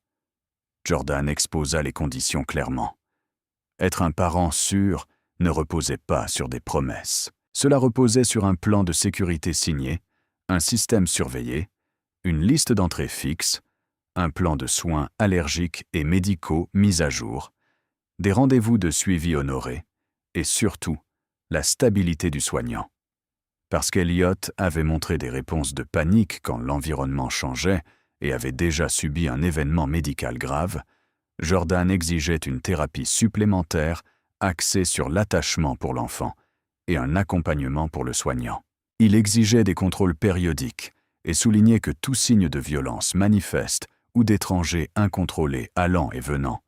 Jordan exposa les conditions clairement. Être un parent sûr ne reposait pas sur des promesses. Cela reposait sur un plan de sécurité signé, un système surveillé, une liste d'entrées fixe, un plan de soins allergiques et médicaux mis à jour, des rendez-vous de suivi honorés, et surtout, la stabilité du soignant. Parce qu'Elliot avait montré des réponses de panique quand l'environnement changeait et avait déjà subi un événement médical grave, Jordan exigeait une thérapie supplémentaire axée sur l'attachement pour l'enfant et un accompagnement pour le soignant. Il exigeait des contrôles périodiques et soulignait que tout signe de violence manifeste ou d'étrangers incontrôlés allant et venant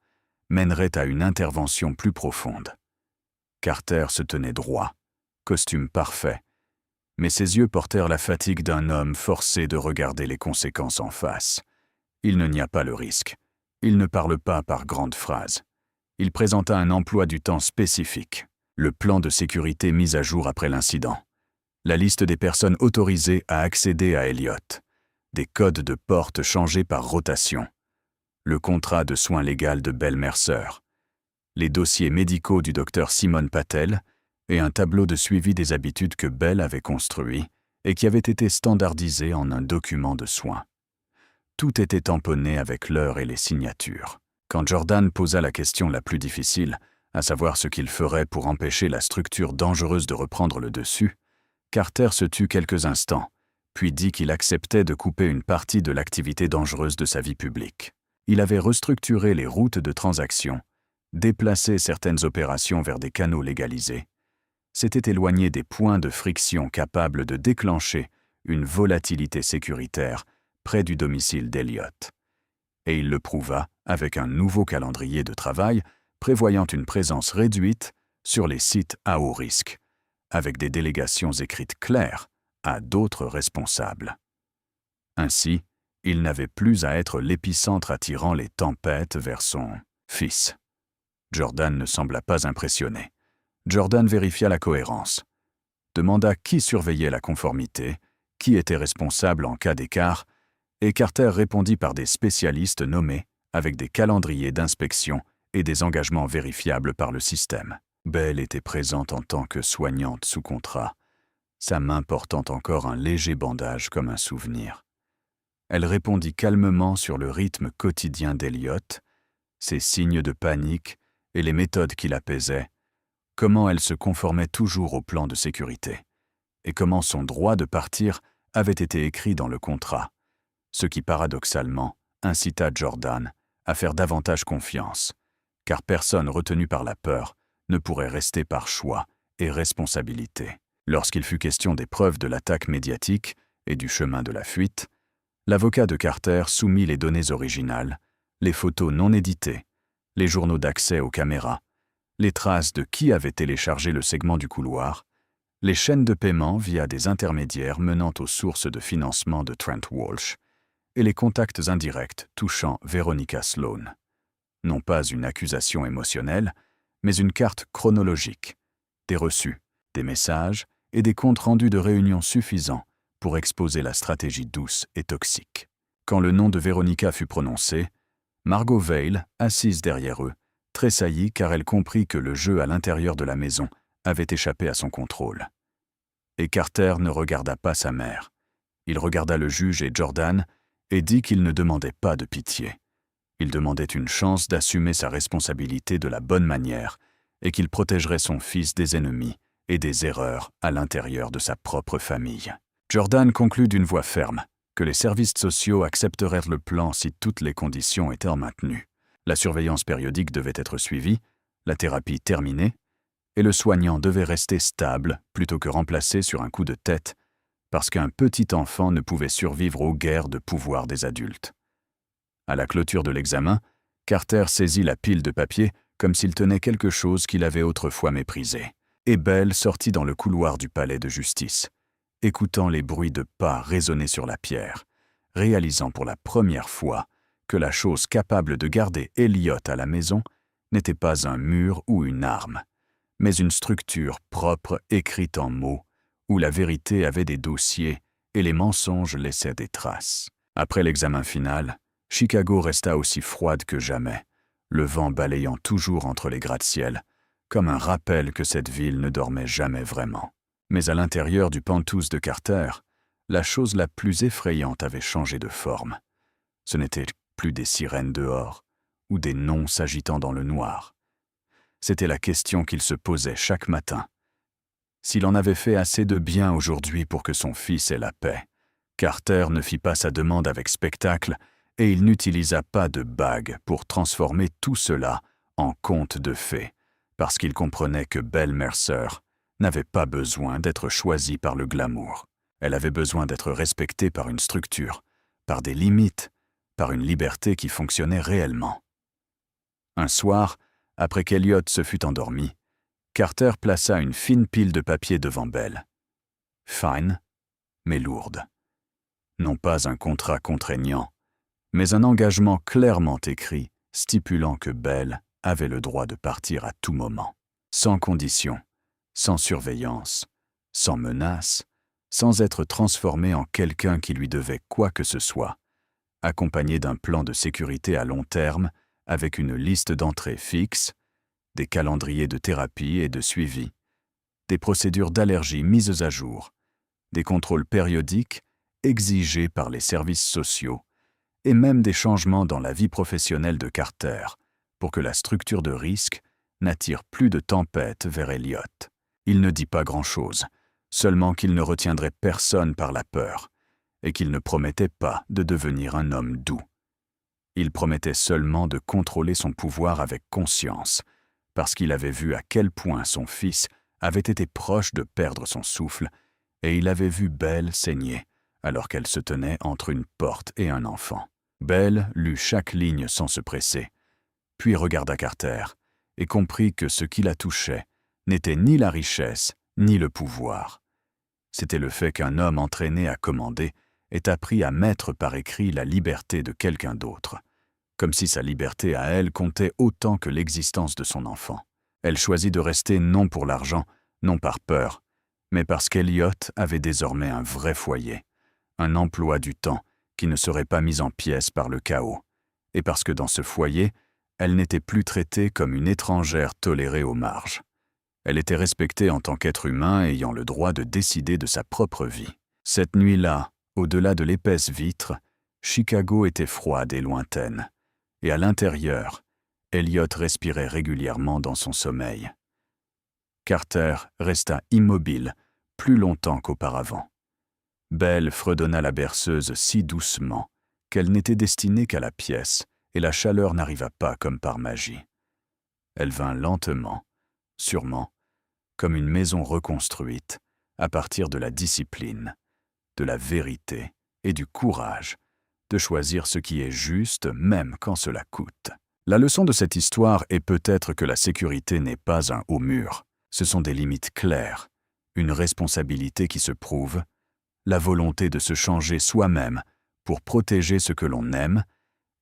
mènerait à une intervention plus profonde. Carter se tenait droit, costume parfait, mais ses yeux portèrent la fatigue d'un homme forcé de regarder les conséquences en face. Il ne nia pas le risque. Il ne parle pas par grandes phrases. Il présenta un emploi du temps spécifique, le plan de sécurité mis à jour après l'incident, la liste des personnes autorisées à accéder à Elliot, des codes de porte changés par rotation, le contrat de soins légal de Belle Mercer, les dossiers médicaux du docteur Simon Patel et un tableau de suivi des habitudes que Belle avait construit et qui avait été standardisé en un document de soins. Tout était tamponné avec l'heure et les signatures. Quand Jordan posa la question la plus difficile, à savoir ce qu'il ferait pour empêcher la structure dangereuse de reprendre le dessus, Carter se tut quelques instants, puis dit qu'il acceptait de couper une partie de l'activité dangereuse de sa vie publique. Il avait restructuré les routes de transaction, déplacé certaines opérations vers des canaux légalisés, s'était éloigné des points de friction capables de déclencher une volatilité sécuritaire près du domicile d'Elliot. Et il le prouva avec un nouveau calendrier de travail prévoyant une présence réduite sur les sites à haut risque, avec des délégations écrites claires à d'autres responsables. Ainsi, il n'avait plus à être l'épicentre attirant les tempêtes vers son fils. Jordan ne sembla pas impressionné. Jordan vérifia la cohérence, demanda qui surveillait la conformité, qui était responsable en cas d'écart, et Carter répondit par des spécialistes nommés avec des calendriers d'inspection et des engagements vérifiables par le système. Belle était présente en tant que soignante sous contrat, sa main portant encore un léger bandage comme un souvenir. Elle répondit calmement sur le rythme quotidien d'Elliot, ses signes de panique et les méthodes qui l'apaisaient, comment elle se conformait toujours au plan de sécurité, et comment son droit de partir avait été écrit dans le contrat, ce qui paradoxalement incita Jordan à faire davantage confiance, car personne retenu par la peur ne pourrait rester par choix et responsabilité. Lorsqu'il fut question des preuves de l'attaque médiatique et du chemin de la fuite, l'avocat de Carter soumit les données originales, les photos non éditées, les journaux d'accès aux caméras, les traces de qui avait téléchargé le segment du couloir, les chaînes de paiement via des intermédiaires menant aux sources de financement de Trent Walsh, et les contacts indirects touchant Veronica Sloan. Non pas une accusation émotionnelle, mais une carte chronologique, des reçus, des messages et des comptes rendus de réunions suffisants pour exposer la stratégie douce et toxique. Quand le nom de Veronica fut prononcé, Margot Vail, assise derrière eux, tressaillit car elle comprit que le jeu à l'intérieur de la maison avait échappé à son contrôle. Et Carter ne regarda pas sa mère. Il regarda le juge et Jordan et dit qu'il ne demandait pas de pitié. Il demandait une chance d'assumer sa responsabilité de la bonne manière et qu'il protégerait son fils des ennemis et des erreurs à l'intérieur de sa propre famille. Jordan conclut d'une voix ferme que les services sociaux accepteraient le plan si toutes les conditions étaient maintenues. La surveillance périodique devait être suivie, la thérapie terminée, et le soignant devait rester stable plutôt que remplacé sur un coup de tête, parce qu'un petit enfant ne pouvait survivre aux guerres de pouvoir des adultes. À la clôture de l'examen, Carter saisit la pile de papier comme s'il tenait quelque chose qu'il avait autrefois méprisé, et Bell sortit dans le couloir du palais de justice, écoutant les bruits de pas résonner sur la pierre, réalisant pour la première fois que la chose capable de garder Elliot à la maison n'était pas un mur ou une arme, mais une structure propre écrite en mots, où la vérité avait des dossiers et les mensonges laissaient des traces. Après l'examen final, Chicago resta aussi froide que jamais, le vent balayant toujours entre les gratte-ciel, comme un rappel que cette ville ne dormait jamais vraiment. Mais à l'intérieur du penthouse de Carter, la chose la plus effrayante avait changé de forme. Ce n'était plus des sirènes dehors, ou des noms s'agitant dans le noir. C'était la question qu'il se posait chaque matin. S'il en avait fait assez de bien aujourd'hui pour que son fils ait la paix, Carter ne fit pas sa demande avec spectacle et il n'utilisa pas de bague pour transformer tout cela en conte de fées, parce qu'il comprenait que Belle Mercer n'avait pas besoin d'être choisie par le glamour. Elle avait besoin d'être respectée par une structure, par des limites, par une liberté qui fonctionnait réellement. Un soir, après qu'Elliot se fut endormi, Carter plaça une fine pile de papier devant Belle. Fine, mais lourde. Non pas un contrat contraignant, mais un engagement clairement écrit stipulant que Belle avait le droit de partir à tout moment, sans condition, sans surveillance, sans menace, sans être transformée en quelqu'un qui lui devait quoi que ce soit, accompagné d'un plan de sécurité à long terme avec une liste d'entrées fixe, des calendriers de thérapie et de suivi, des procédures d'allergie mises à jour, des contrôles périodiques exigés par les services sociaux et même des changements dans la vie professionnelle de Carter pour que la structure de risque n'attire plus de tempêtes vers Elliot. Il ne dit pas grand-chose, seulement qu'il ne retiendrait personne par la peur et qu'il ne promettait pas de devenir un homme doux. Il promettait seulement de contrôler son pouvoir avec conscience, parce qu'il avait vu à quel point son fils avait été proche de perdre son souffle et il avait vu Belle saigner alors qu'elle se tenait entre une porte et un enfant. Belle lut chaque ligne sans se presser, puis regarda Carter et comprit que ce qui la touchait n'était ni la richesse ni le pouvoir. C'était le fait qu'un homme entraîné à commander ait appris à mettre par écrit la liberté de quelqu'un d'autre, comme si sa liberté à elle comptait autant que l'existence de son enfant. Elle choisit de rester non pour l'argent, non par peur, mais parce qu'Elliot avait désormais un vrai foyer, un emploi du temps qui ne serait pas mis en pièces par le chaos, et parce que dans ce foyer, elle n'était plus traitée comme une étrangère tolérée aux marges. Elle était respectée en tant qu'être humain ayant le droit de décider de sa propre vie. Cette nuit-là, au-delà de l'épaisse vitre, Chicago était froide et lointaine, et à l'intérieur, Elliot respirait régulièrement dans son sommeil. Carter resta immobile plus longtemps qu'auparavant. Belle fredonna la berceuse si doucement qu'elle n'était destinée qu'à la pièce, et la chaleur n'arriva pas comme par magie. Elle vint lentement, sûrement, comme une maison reconstruite, à partir de la discipline, de la vérité et du courage de choisir ce qui est juste même quand cela coûte. La leçon de cette histoire est peut-être que la sécurité n'est pas un haut mur. Ce sont des limites claires, une responsabilité qui se prouve, la volonté de se changer soi-même pour protéger ce que l'on aime,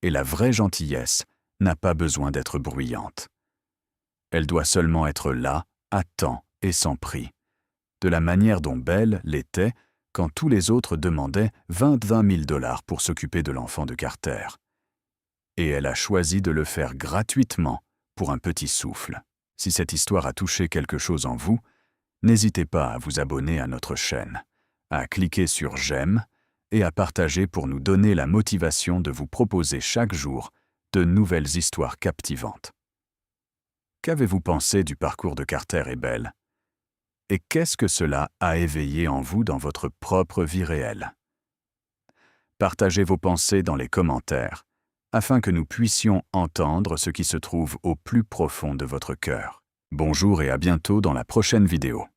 et la vraie gentillesse n'a pas besoin d'être bruyante. Elle doit seulement être là, à temps et sans prix, de la manière dont Belle l'était quand tous les autres demandaient 20 000 $ pour s'occuper de l'enfant de Carter. Et elle a choisi de le faire gratuitement pour un petit souffle. Si cette histoire a touché quelque chose en vous, n'hésitez pas à vous abonner à notre chaîne, à cliquer sur « J'aime » et à partager pour nous donner la motivation de vous proposer chaque jour de nouvelles histoires captivantes. Qu'avez-vous pensé du parcours de Carter et Belle? Et qu'est-ce que cela a éveillé en vous dans votre propre vie réelle? Partagez vos pensées dans les commentaires, afin que nous puissions entendre ce qui se trouve au plus profond de votre cœur. Bonjour et à bientôt dans la prochaine vidéo.